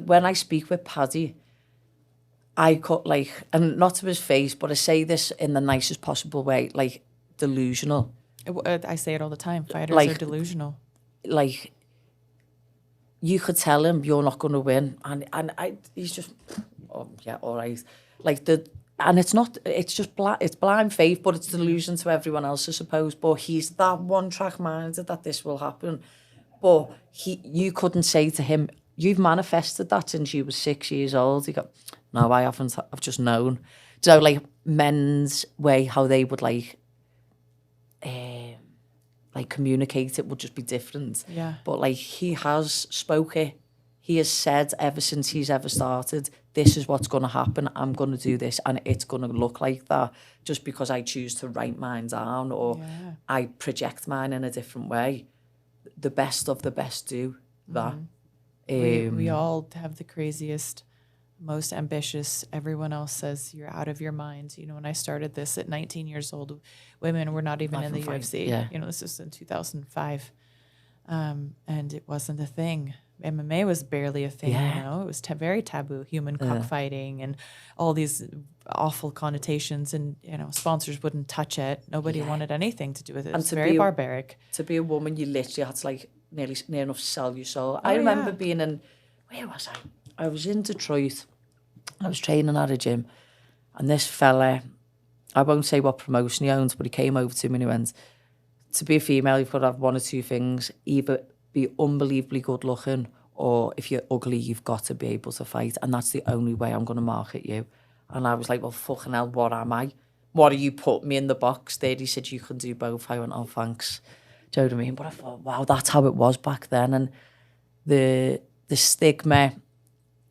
when I speak with Paddy, I cut like, and not to his face, but I say this in the nicest possible way, like delusional. I say it all the time. Fighters Like, are delusional. Like, you could tell him you're not going to win, and he's just, oh yeah, all right. Like and it's not, it's just it's blind faith, but it's delusion to everyone else, I suppose. But he's that one track minded that this will happen. But you couldn't say to him, you've manifested that since you were 6 years old. He go, no, I haven't. I've just known. So like men's way, how they would like communicate it would just be different. Yeah. But like he has spoke it. He has said ever since he's ever started, this is what's going to happen. I'm going to do this and it's going to look like that just because I choose to write mine down or I project mine in a different way. The best of the best do that. We all have the craziest, most ambitious. Everyone else says you're out of your mind. You know, when I started this at 19 years old, women were not even in the UFC. Yeah. You know, this was in 2005. And it wasn't a thing. MMA was barely a thing, you know. It was very taboo, human cockfighting and all these awful connotations. And, you know, sponsors wouldn't touch it. Nobody wanted anything to do with it. It was very barbaric. To be a woman, you literally had to, like, near enough sell your soul. I remember being in, where was I? I was in Detroit. I was training at a gym. And this fella, I won't say what promotion he owns, but he came over to me and he went, to be a female, you've got to have one or two things. Either be unbelievably good looking, or if you're ugly, you've got to be able to fight. And that's the only way I'm going to market you. And I was like, well, fucking hell, what am I? What do you put me in the box there? He said, you can do both. I went, oh, thanks. Do you know what I mean? But I thought, wow, that's how it was back then. And the stigma,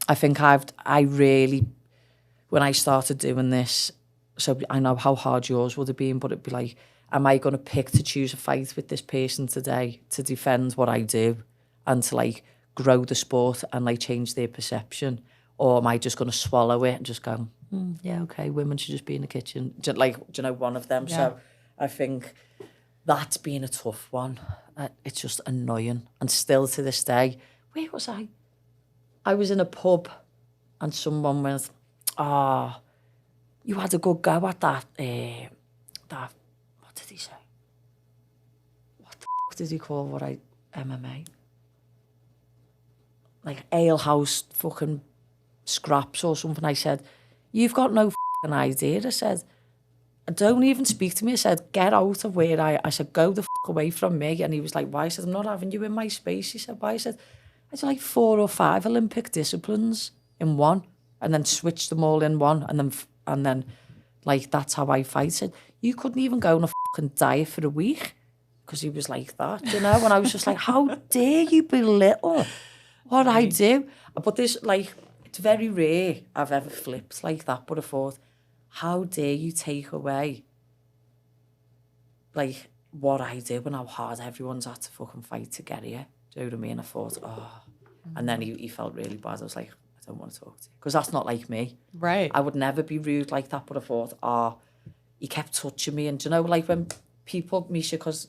I think I really, when I started doing this, so I know how hard yours would have been, but it'd be like, am I going to pick to choose a fight with this person today to defend what I do and to like grow the sport and like change their perception? Or am I just going to swallow it and just go, yeah, okay, women should just be in the kitchen. Like, do you know, one of them. Yeah. So I think that's been a tough one. It's just annoying. And still to this day, where was I? I was in a pub and someone went, you had a good go at that. What did he say? What the f*** did he call MMA? Like alehouse fucking scraps or something. I said, you've got no f***ing idea. I said, don't even speak to me. I said, get out of where I said, go the fuck away from me. And he was like, why? I said, I'm not having you in my space. He said, why? I said, I did like 4 or 5 Olympic disciplines in one, and then switched them all in one, and then like, that's how I fight. I said, you couldn't even go on a fucking diet for a week, because he was like that, you know? And I was just like, how dare you belittle what I do? But this, like, it's very rare I've ever flipped like that, but I thought, how dare you take away, like, what I do and how hard everyone's had to fucking fight to get here. Do you know what I mean? I thought, oh. And then he felt really bad. I was like, I don't want to talk to you. Because that's not like me. Right. I would never be rude like that, but I thought, oh, he kept touching me. And do you know, like when people, Miesha, because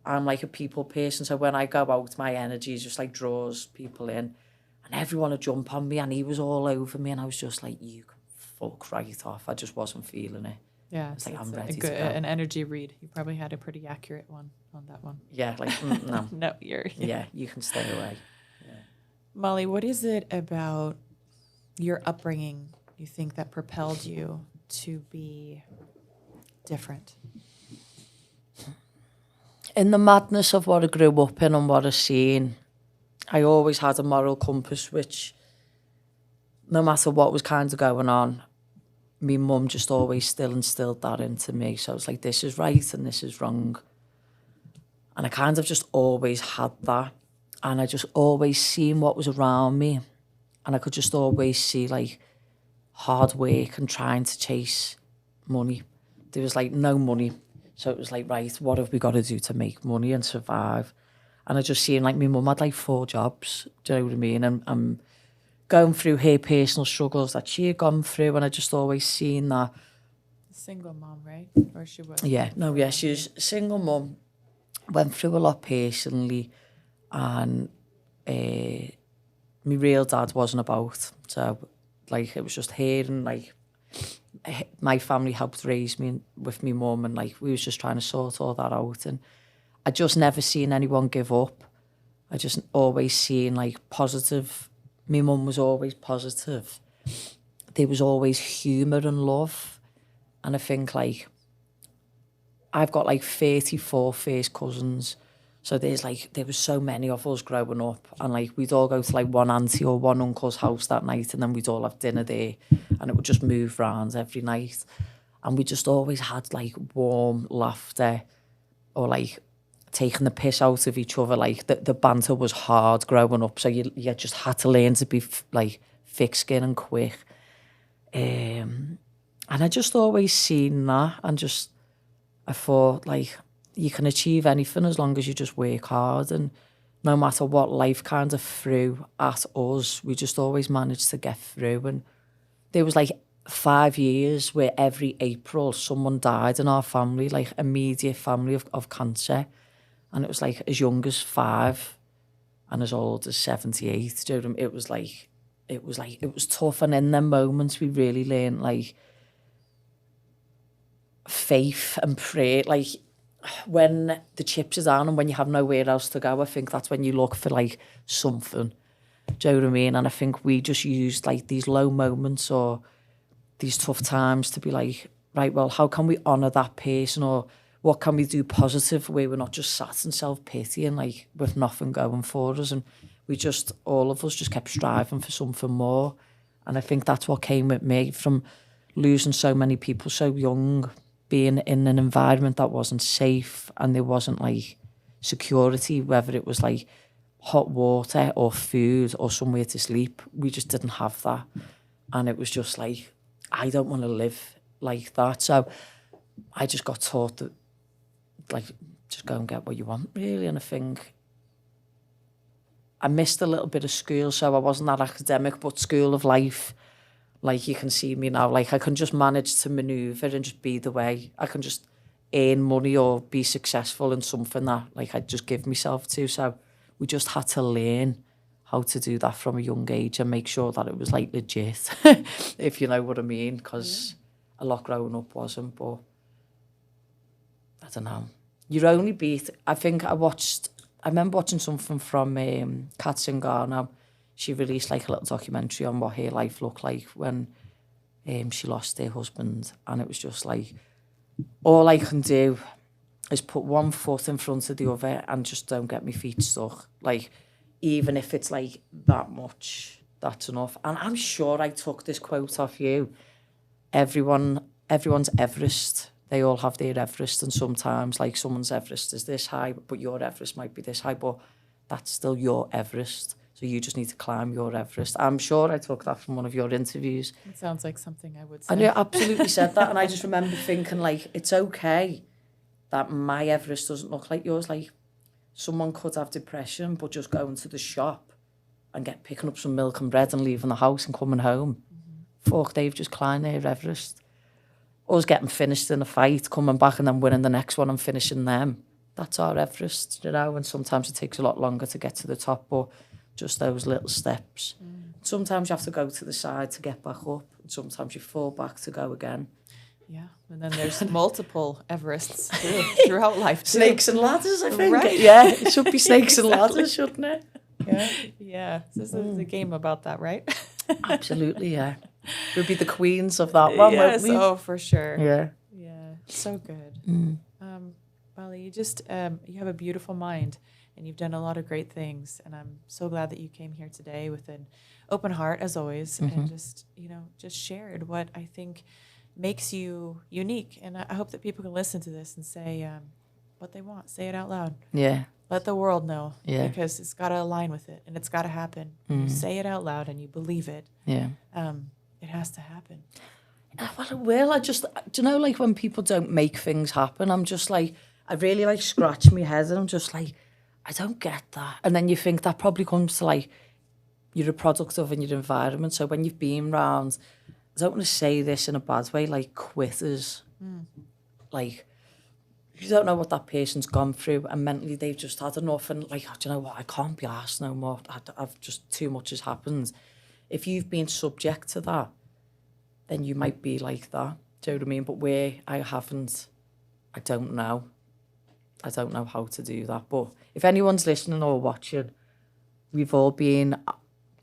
I'm like a people person, so when I go out, my energy just like draws people in. And everyone would jump on me, and he was all over me, and I was just like, you can fuck right off. I just wasn't feeling it. Yeah, it's so like, I'm it's ready a good, to go. an energy read. You probably had a pretty accurate one on that one. Yeah, like, no. No, you're... Yeah, you can stay away. Yeah. Molly, what is it about your upbringing you think that propelled you to be different? In the madness of what I grew up in and what I've seen, I always had a moral compass, which no matter what was kind of going on, my mum just always still instilled that into me. So it's like, this is right and this is wrong. And I kind of just always had that. And I just always seen what was around me. And I could just always see like hard work and trying to chase money. There was like no money. So it was like, right, what have we got to do to make money and survive? And I just seen like my mum had like 4 jobs. Do you know what I mean? And I'm going through her personal struggles that she had gone through. And I just always seen that. Single mom, right? Or she was? Yeah, no, yeah, she was a single mum. Went through a lot personally. And my real dad wasn't about. So like, it was just her, and like my family helped raise me with my mum, and like we was just trying to sort all that out. And I just never seen anyone give up. I just always seen like positive. My mum was always positive. There was always humour and love. And I think like I've got like 34 first cousins. So there was so many of us growing up, and like we'd all go to like one auntie or one uncle's house that night, and then we'd all have dinner there, and it would just move round every night. And we just always had like warm laughter, or like taking the piss out of each other. Like the banter was hard growing up, so you just had to learn to be like thick skin and quick. And I just always seen that, and just I thought like, you can achieve anything as long as you just work hard, and no matter what life kind of threw at us, we just always managed to get through. And there was like 5 years where every April someone died in our family, like immediate family of cancer, and it was like as young as 5 and as old as 78. Do you know what I mean? It was tough, and in them moments we really learned like faith and prayer. Like, when the chips are down and when you have nowhere else to go, I think that's when you look for like something. Do you know what I mean? And I think we just used like these low moments or these tough times to be like, right, well, how can we honour that person, or what can we do positive where we're not just sat in self-pity and like with nothing going for us. And we just, all of us just kept striving for something more. And I think that's what came with me from losing so many people so young, being in an environment that wasn't safe, and there wasn't like security, whether it was like hot water or food or somewhere to sleep. We just didn't have that. And it was just like, I don't want to live like that. So I just got taught that, like, just go and get what you want, really. And I think I missed a little bit of school, so I wasn't that academic, but school of life, like, you can see me now, like, I can just manage to manoeuvre and just be the way. I can just earn money or be successful in something that, like, I just give myself to. So we just had to learn how to do that from a young age and make sure that it was, like, legit, if you know what I mean, because a lot growing up wasn't. But I don't know. You're only beat. I think I remember watching something from Kat Singano. She released like a little documentary on what her life looked like when she lost her husband, and it was just like, all I can do is put one foot in front of the other and just don't get my feet stuck. Like, even if it's like that much, that's enough. And I'm sure I took this quote off you. Everyone's Everest. They all have their Everest, and sometimes like someone's Everest is this high, but your Everest might be this high, but that's still your Everest. So you just need to climb your Everest. I'm sure I took that from one of your interviews. It sounds like something I would say. And you absolutely said that, and I just remember thinking, like, it's okay that my Everest doesn't look like yours. Like, someone could have depression, but just going to the shop and picking up some milk and bread and leaving the house and coming home. Fuck, they've just climbed their Everest. Us getting finished in a fight, coming back and then winning the next one and finishing them. That's our Everest, you know, and sometimes it takes a lot longer to get to the top, but just those little steps. Sometimes you have to go to the side to get back up, and sometimes you fall back to go again. Yeah, and then there's multiple Everests throughout life too. Snakes and ladders, I think. Right. Yeah, it should be snakes and ladders, shouldn't it? Yeah. So this is a game about that, right? Absolutely, yeah. We'll be the queens of that one, Yes, won't we? oh, for sure. Yeah. Yeah, so good. Molly, you just, you have a beautiful mind, and you've done a lot of great things, and I'm so glad that you came here today with an open heart, as always, and just, you know, just shared what I think makes you unique. And I hope that people can listen to this and say what they want. Say it out loud. Yeah. Let the world know. Yeah. Because it's got to align with it, and it's got to happen. You say it out loud and you believe it. Yeah. It has to happen. Well, it will. Do you know, like, when people don't make things happen, I'm just like, I really, like, scratch my head, and I'm just like, I don't get that. And then you think that probably comes to, like, you're a product of in your environment. So when you've been round, I don't want to say this in a bad way, like, quitters. Like, you don't know what that person's gone through, and mentally they've just had enough, and like, do you know what, I can't be arsed no more. I've just, too much has happened. If you've been subject to that, then you might be like that. Do you know what I mean? But where I haven't, I don't know. I don't know how to do that. But if anyone's listening or watching, we've all been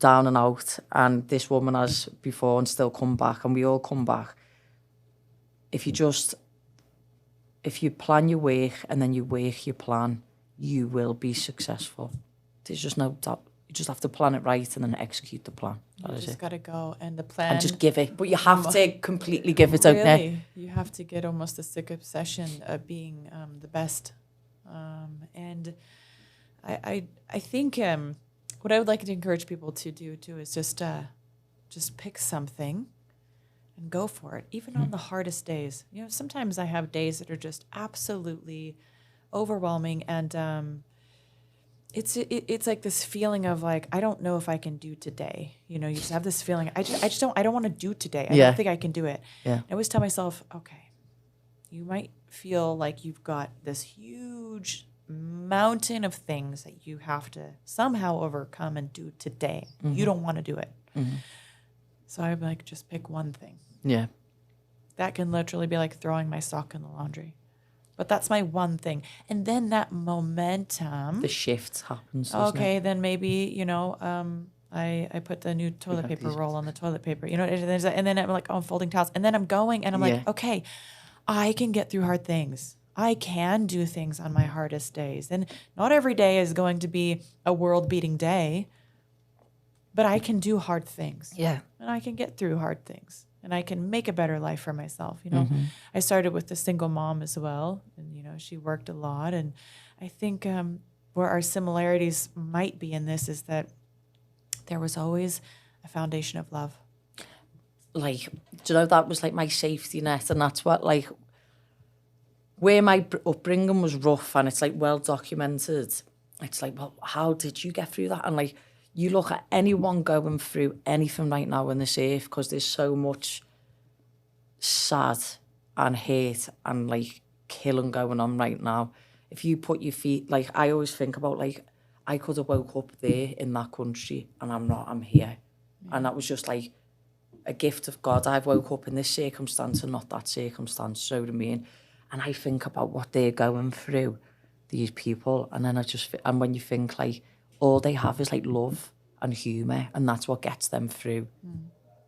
down and out, and this woman has before and still come back, and we all come back. If you plan your work and then you work your plan, you will be successful. There's just no doubt. You just have to plan it right and then execute the plan. You just got to go, and the plan... And just give it. But you have to completely give it, don't you? Really, you have to get almost a sick obsession of being the best. And I think what I would like to encourage people to do too is just pick something and go for it, even on the hardest days. You know, sometimes I have days that are just absolutely overwhelming, and it's like this feeling of like, I don't know if I can do today. You know, you just have this feeling, I don't want to do today. I don't think I can do it. Yeah. I always tell myself, okay, you might feel like you've got this huge mountain of things that you have to somehow overcome and do today. You don't want to do it. So I'm like, just pick one thing. Yeah. That can literally be like throwing my sock in the laundry. But that's my one thing. And then that momentum... The shift happens, doesn't okay, it? then maybe, you know, I put the new toilet paper roll on the toilet paper. You know, and then I'm like, oh, I'm folding towels. And then I'm going, and I'm like, okay, I can get through hard things. I can do things on my hardest days. And not every day is going to be a world-beating day, but I can do hard things. Yeah. And I can get through hard things. And I can make a better life for myself. You know, I started with a single mom as well. And, you know, she worked a lot. And I think where our similarities might be in this is that there was always a foundation of love. Like, do you know, that was like my safety net. And that's what, like, where my upbringing was rough and it's like well documented. It's like, well, how did you get through that? And like, you look at anyone going through anything right now on this earth, because there's so much sad and hate and like killing going on right now. If you put your feet, like, I always think about, like, I could have woke up there in that country and I'm not, I'm here. And that was just like a gift of God. I've woke up in this circumstance and not that circumstance, so to me. And I think about what they're going through, these people, and then and when you think, like, all they have is like love and humour, and that's what gets them through.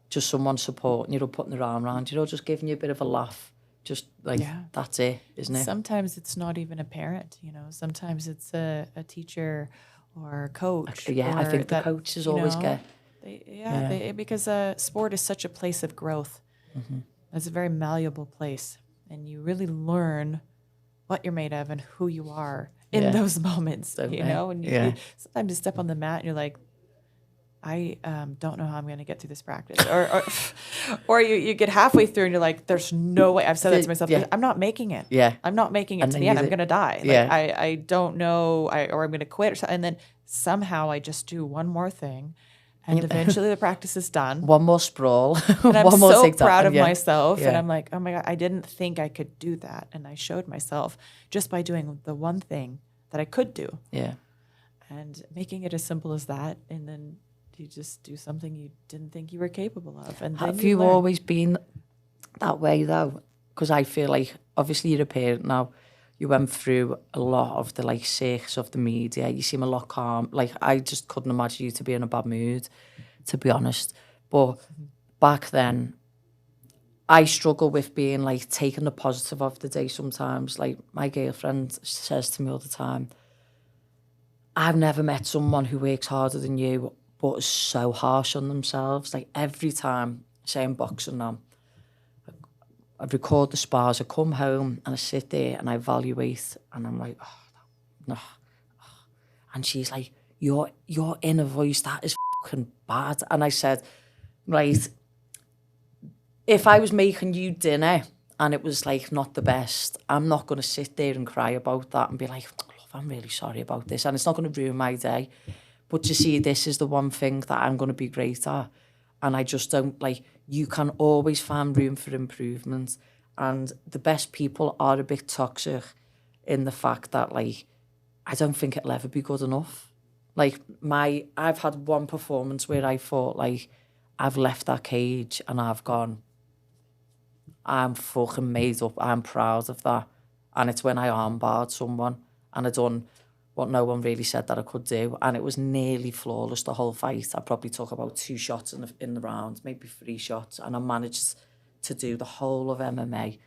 Just someone supporting you, or putting their arm around you, or just giving you a bit of a laugh. Just like, that's it, isn't it? Sometimes it's not even a parent, you know. Sometimes it's a teacher or a coach. I think the coaches always get. Because sport is such a place of growth. Mm-hmm. It's a very malleable place. And you really learn what you're made of and who you are in those moments, you know. And you sometimes you step on the mat and you're like, I don't know how I'm going to get through this practice. Or you get halfway through and you're like, there's no way. I've said that to myself. I'm not making it. Yeah. I'm not making it to the end. I'm going to die. Like, I don't know, or I'm going to quit. And then somehow I just do one more thing. And eventually the practice is done. One more sprawl. And I'm one more so proud of myself. Yeah. And I'm like, oh my God, I didn't think I could do that. And I showed myself just by doing the one thing that I could do. Yeah. And making it as simple as that. And then you just do something you didn't think you were capable of. And then have you always been that way though? Because I feel like, obviously you're a parent now. You went through a lot of the like circus of the media. You seem a lot calm. Like, I just couldn't imagine you to be in a bad mood, to be honest. But back then, I struggle with being like taking the positive of the day sometimes. Like, my girlfriend says to me all the time, I've never met someone who works harder than you but is so harsh on themselves. Like, every time, say I'm boxing now, I record the spars, I come home and I sit there and I evaluate and I'm like, oh, no. And she's like, your inner voice, that is fucking bad. And I said, right, if I was making you dinner and it was like not the best, I'm not going to sit there and cry about that and be like, love, I'm really sorry about this. And it's not going to ruin my day. But you see, this is the one thing that I'm going to be great at. And I just don't, like, you can always find room for improvement. And the best people are a bit toxic in the fact that, like, I don't think it'll ever be good enough. Like, I've had one performance where I thought, like, I've left that cage and I've gone, I'm fucking made up, I'm proud of that. And it's when I armbarred someone and I done what no one really said that I could do. And it was nearly flawless the whole fight. I probably took about 2 shots in the round, maybe 3 shots. And I managed to do the whole of MMA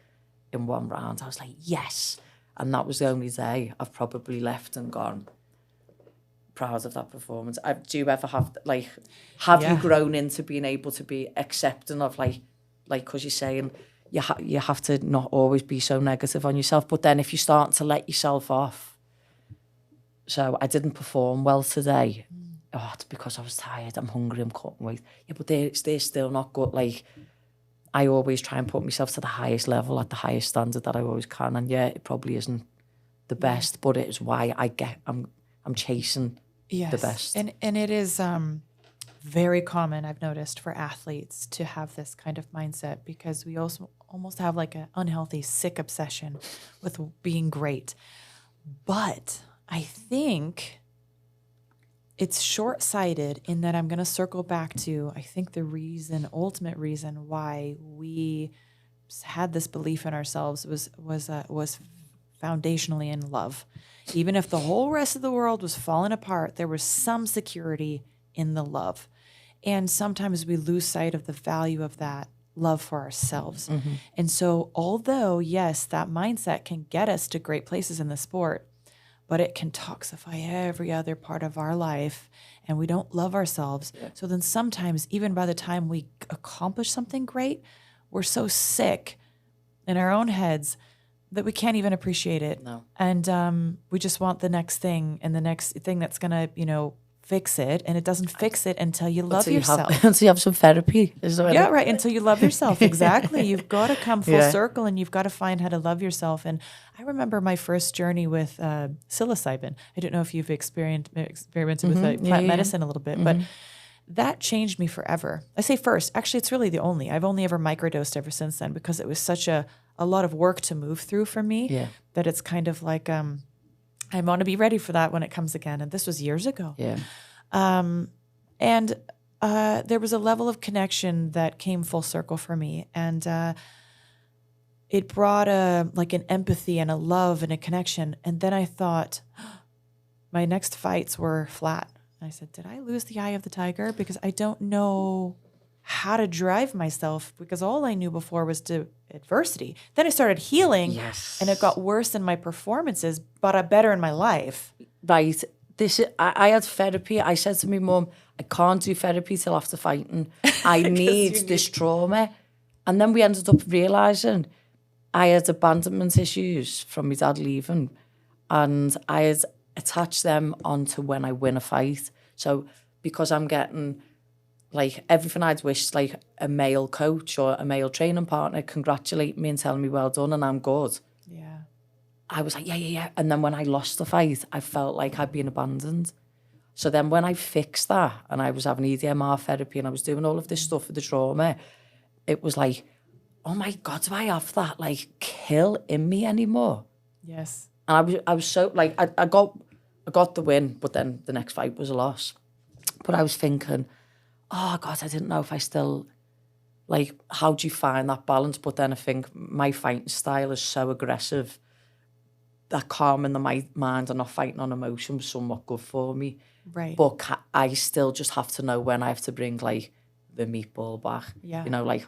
in 1 round. I was like, yes. And that was the only day I've probably left and gone, proud of that performance. Do you ever have, like, you grown into being able to be accepting of, like, because you're saying you have to not always be so negative on yourself. But then if you start to let yourself off, so I didn't perform well today. Oh, it's because I was tired. I'm hungry. I'm cutting weight. Yeah, but they're still not good. Like, I always try and put myself to the highest level at the highest standard that I always can. And yeah, it probably isn't the best, but it is why I'm chasing the best. And it is very common, I've noticed, for athletes to have this kind of mindset, because we also almost have like an unhealthy, sick obsession with being great. But I think it's short-sighted in that I'm going to circle back to, I think the ultimate reason why we had this belief in ourselves was foundationally in love. Even if the whole rest of the world was falling apart, there was some security in the love. And sometimes we lose sight of the value of that love for ourselves. Mm-hmm. And so although, yes, that mindset can get us to great places in the sport, but it can toxify every other part of our life, and we don't love ourselves. Yeah. So then sometimes, even by the time we accomplish something great, we're so sick in our own heads that we can't even appreciate it. No. And we just want the next thing and the next thing that's going to, fix it. And it doesn't fix it until you love yourself. Until you have some therapy. Yeah, right. Until you love yourself. Exactly. You've got to come full circle, and you've got to find how to love yourself. And I remember my first journey with psilocybin. I don't know if you've experimented with plant medicine a little bit, but that changed me forever. I say first, actually, it's really the only. I've only ever microdosed ever since then, because it was such a lot of work to move through for me that it's kind of like I want to be ready for that when it comes again. And this was years ago. Yeah. And there was a level of connection that came full circle for me. And it brought an empathy and a love and a connection. And then I thought, my next fights were flat. I said, did I lose the eye of the tiger? Because I don't know how to drive myself, because all I knew before was to adversity. Then I started healing, Yes. and it got worse in my performances, but better in my life. Right. I had therapy. I said to my mum, I can't do therapy till after fighting. I need this trauma. And then we ended up realising I had abandonment issues from my dad leaving, and I had attached them onto when I win a fight. So because I'm getting like everything I'd wished, like a male coach or a male training partner congratulate me and tell me well done and I'm good. Yeah. I was like, yeah. And then when I lost the fight, I felt like I'd been abandoned. So then when I fixed that and I was having EDMR therapy and I was doing all of this stuff for the trauma, it was like, oh my God, do I have that like kill in me anymore? Yes. And I was so like, I got the win, but then the next fight was a loss. But I was thinking, oh God, I didn't know if I still, like, how do you find that balance? But then I think my fighting style is so aggressive that calm in the mind and not fighting on emotion was somewhat good for me. Right. But I still just have to know when I have to bring, like, the meatball back. Yeah. You know, like...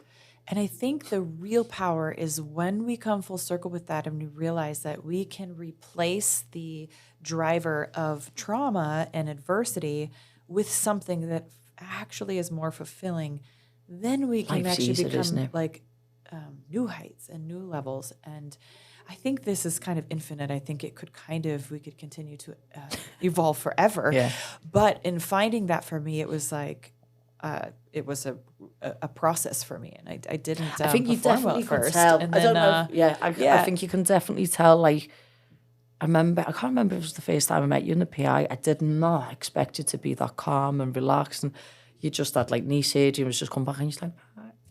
And I think the real power is when we come full circle with that and we realize that we can replace the driver of trauma and adversity with something that actually is more fulfilling, then we can Life's actually easier, isn't become it? like new heights and new levels. And I think this is kind of infinite. I think it could we could continue to evolve forever. Yeah. But in finding that for me, it was like, it was a process for me, and I didn't. I think you perform definitely well at could first, tell. and I then, don't know. I think you can definitely tell. Like, I can't remember if it was the first time I met you in the PI. I did not expect you to be that calm and relaxed, and you just had like knee surgery and was just come back, and you're like,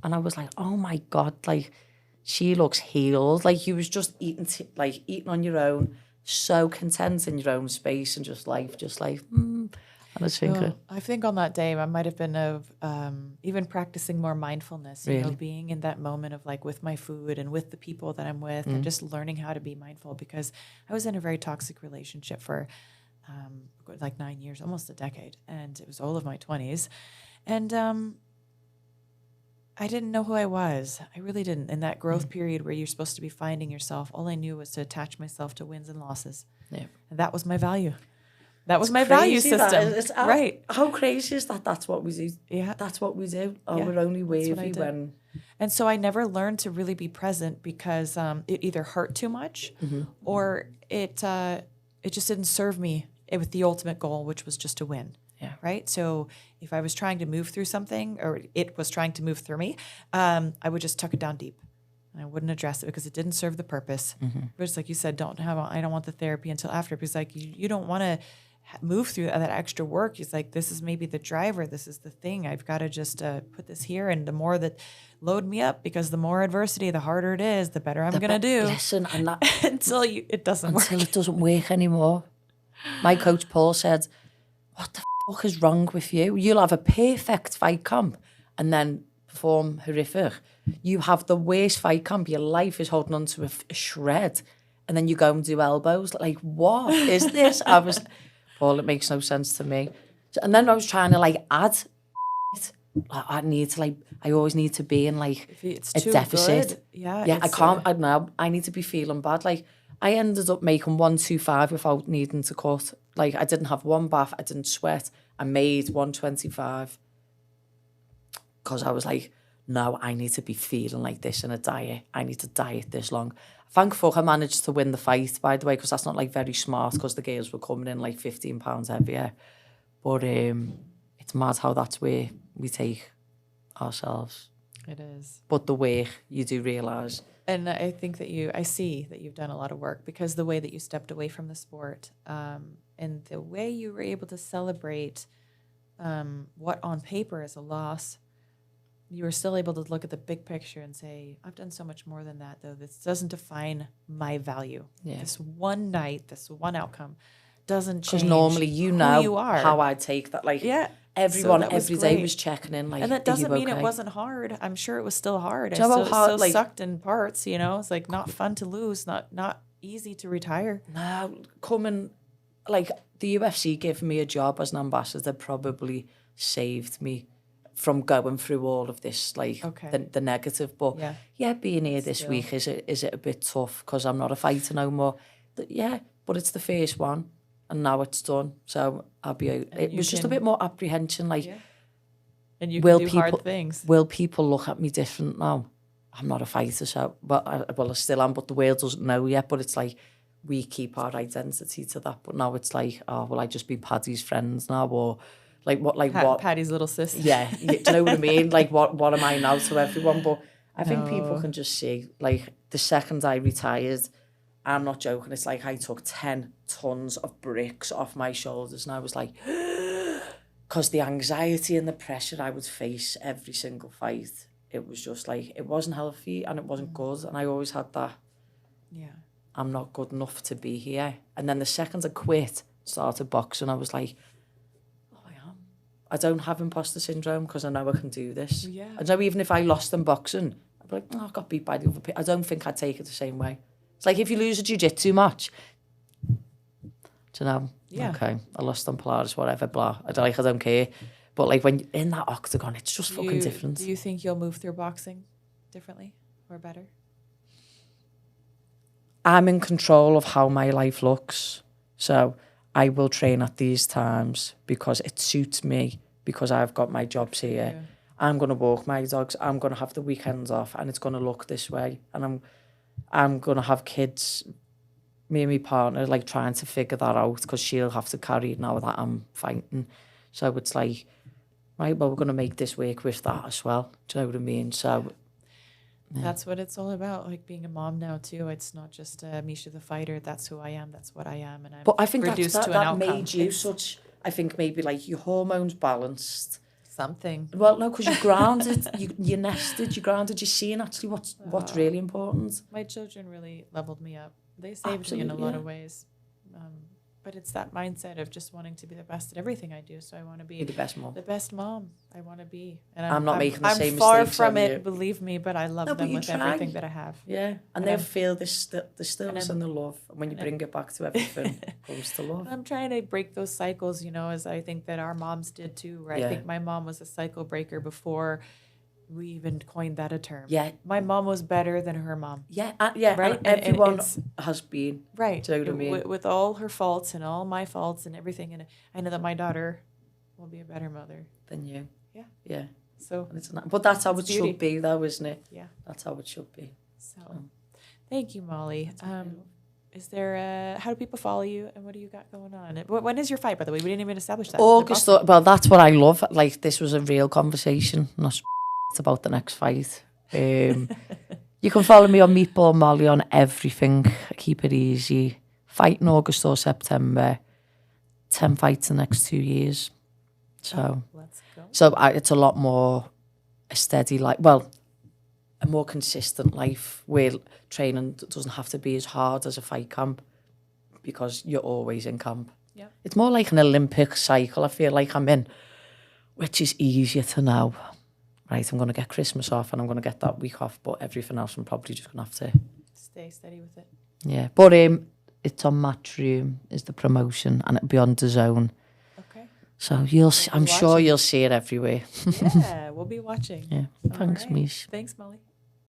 and I was like, oh my God, like she looks healed. Like you was just eating on your own, so content in your own space, and just life, I was thinking. I think on that day I might have been even practicing more mindfulness, you know, being in that moment of like with my food and with the people that I'm with and just learning how to be mindful, because I was in a very toxic relationship for like 9 years, almost a decade. And it was all of my 20s. And I didn't know who I was. I really didn't. In that growth period where you're supposed to be finding yourself, all I knew was to attach myself to wins and losses. Yeah. And that was my value. That was my value system. Right. How crazy is that? That's what we do. Yeah. That's what we do. Oh, Yeah, we're only that's what I worthy did. when... And so I never learned to really be present because it either hurt too much or it just didn't serve me with the ultimate goal, which was just to win. Yeah. Right. So if I was trying to move through something or it was trying to move through me, I would just tuck it down deep. And I wouldn't address it because it didn't serve the purpose. But it's like you said, I don't want the therapy until after, because like you don't want to move through that extra work. It's like, this is maybe the driver. This is the thing. I've got to just put this here. And the more that load me up, because the more adversity, the harder it is, the better I'm going to do. Listen, and that... until it doesn't work. Until it doesn't work anymore. My coach Paul said, what the fuck is wrong with you? You'll have a perfect fight camp and then perform horrific. You have the worst fight camp. Your life is holding on to a shred. And then you go and do elbows. Like, what is this? I was... Paul, it makes no sense to me. And then I was trying to like add it. I always need to be in like it's a too deficit. Good. Yeah. I can't, I don't know, I need to be feeling bad. Like I ended up making 125 without needing to cut. Like I didn't have one bath, I didn't sweat. I made 125 because I was like, no, I need to be feeling like this in a diet. I need to diet this long. Thank fuck I managed to win the fight, by the way, because that's not like very smart because the girls were coming in like 15 pounds heavier. But it's mad how that's where we take ourselves. It is. But the way you do realise. And I think that I see that you've done a lot of work, because the way that you stepped away from the sport and the way you were able to celebrate what on paper is a loss, you were still able to look at the big picture and say, I've done so much more than that, though. This doesn't define my value. Yeah. This one night, this one outcome doesn't change. Because normally you know are. how I take that. Like everyone every day was checking in. Like, and that doesn't mean it wasn't hard. I'm sure it was still hard. It still sucked in parts, you know. It's like not fun to lose, not easy to retire. No, coming, like the UFC giving me a job as an ambassador probably saved me from going through all of this, like the negative. But being here this week, is it a bit tough because I'm not a fighter no more? Yeah, but it's the first one, and now it's done. So I'll be out. It was just a bit more apprehension, like. Yeah. And you can do hard things. Will people look at me different now? I'm not a fighter, so I still am, but the world doesn't know yet. But it's like we keep our identity to that. But now it's like, oh, will I just be Paddy's friends now, or like what? Like what? Paddy's little sister. Yeah, do you know what I mean? Like what am I now to everyone? But I think people can just see, like the second I retired, I'm not joking. It's like I took 10 tons of bricks off my shoulders, and I was like. Because the anxiety and the pressure I would face every single fight, it was just like, it wasn't healthy and it wasn't good. And I always had that, I'm not good enough to be here. And then the second I quit, started boxing, I was like, oh, I am. I don't have imposter syndrome because I know I can do this. Yeah. I know even if I lost in boxing, I'd be like, oh, I got beat by the other people. I don't think I'd take it the same way. It's like if you lose a jiu-jitsu match, do you know? Yeah. Okay, I lost on Polaris, whatever, blah. I don't care. But like when you're in that octagon, it's just fucking different. Do you think you'll move through boxing differently or better? I'm in control of how my life looks. So I will train at these times because it suits me, because I've got my jobs here. Yeah. I'm going to walk my dogs. I'm going to have the weekends off and it's going to look this way. And I'm going to have kids, me and my partner, like trying to figure that out because she'll have to carry it now that I'm fighting. So it's like, right, well, we're going to make this work with that as well. Do you know what I mean? So that's what it's all about, like being a mom now too. It's not just Miesha the fighter. That's who I am. That's what I am. And I'm but I think reduced to an that outcome. made you such, I think maybe like your hormones balanced. Something. Well, no, because you're grounded, you're nested, you're grounded, you're seeing actually what's really important. My children really leveled me up. They saved me in a lot of ways. But it's that mindset of just wanting to be the best at everything I do. So I want to be the best mom. The best mom I want to be. And I'm not making the same mistakes. I'm far from it, believe me, but I love them with everything that I have. Yeah, and they'll feel the stillness and the love. And when you bring it back to everything, it comes to love. I'm trying to break those cycles, you know, as I think that our moms did too. Right? I think my mom was a cycle breaker before we even coined that a term. Yeah. My mom was better than her mom. Yeah, right? And everyone has been. Right. Do you know what I mean? With all her faults and all my faults and everything. And I know that my daughter will be a better mother. Than you. Yeah. Yeah. So, but that's how it should be though, isn't it? Yeah. That's how it should be. So, thank you, Molly. Is there how do people follow you and what do you got going on? When is your fight, by the way? We didn't even establish that. August. Well, that's what I love. Like, this was a real conversation, not about the next fight. You can follow me on Meatball Molly on everything. Keep it easy. Fight in August or September. 10 fights in the next 2 years. So, let's go. So it's a lot more a steady life. Well, a more consistent life where training doesn't have to be as hard as a fight camp because you're always in camp. Yep. It's more like an Olympic cycle I feel like I'm in, which is easier to know. Right, I'm going to get Christmas off and I'm going to get that week off, but everything else I'm probably just going to have to stay steady with it. Yeah, but it's on Matchroom is the promotion and it'll be on DAZN. Okay. So I'm sure you'll see it everywhere. Yeah, we'll be watching. Yeah. Thanks, right. Miesha. Thanks, Molly.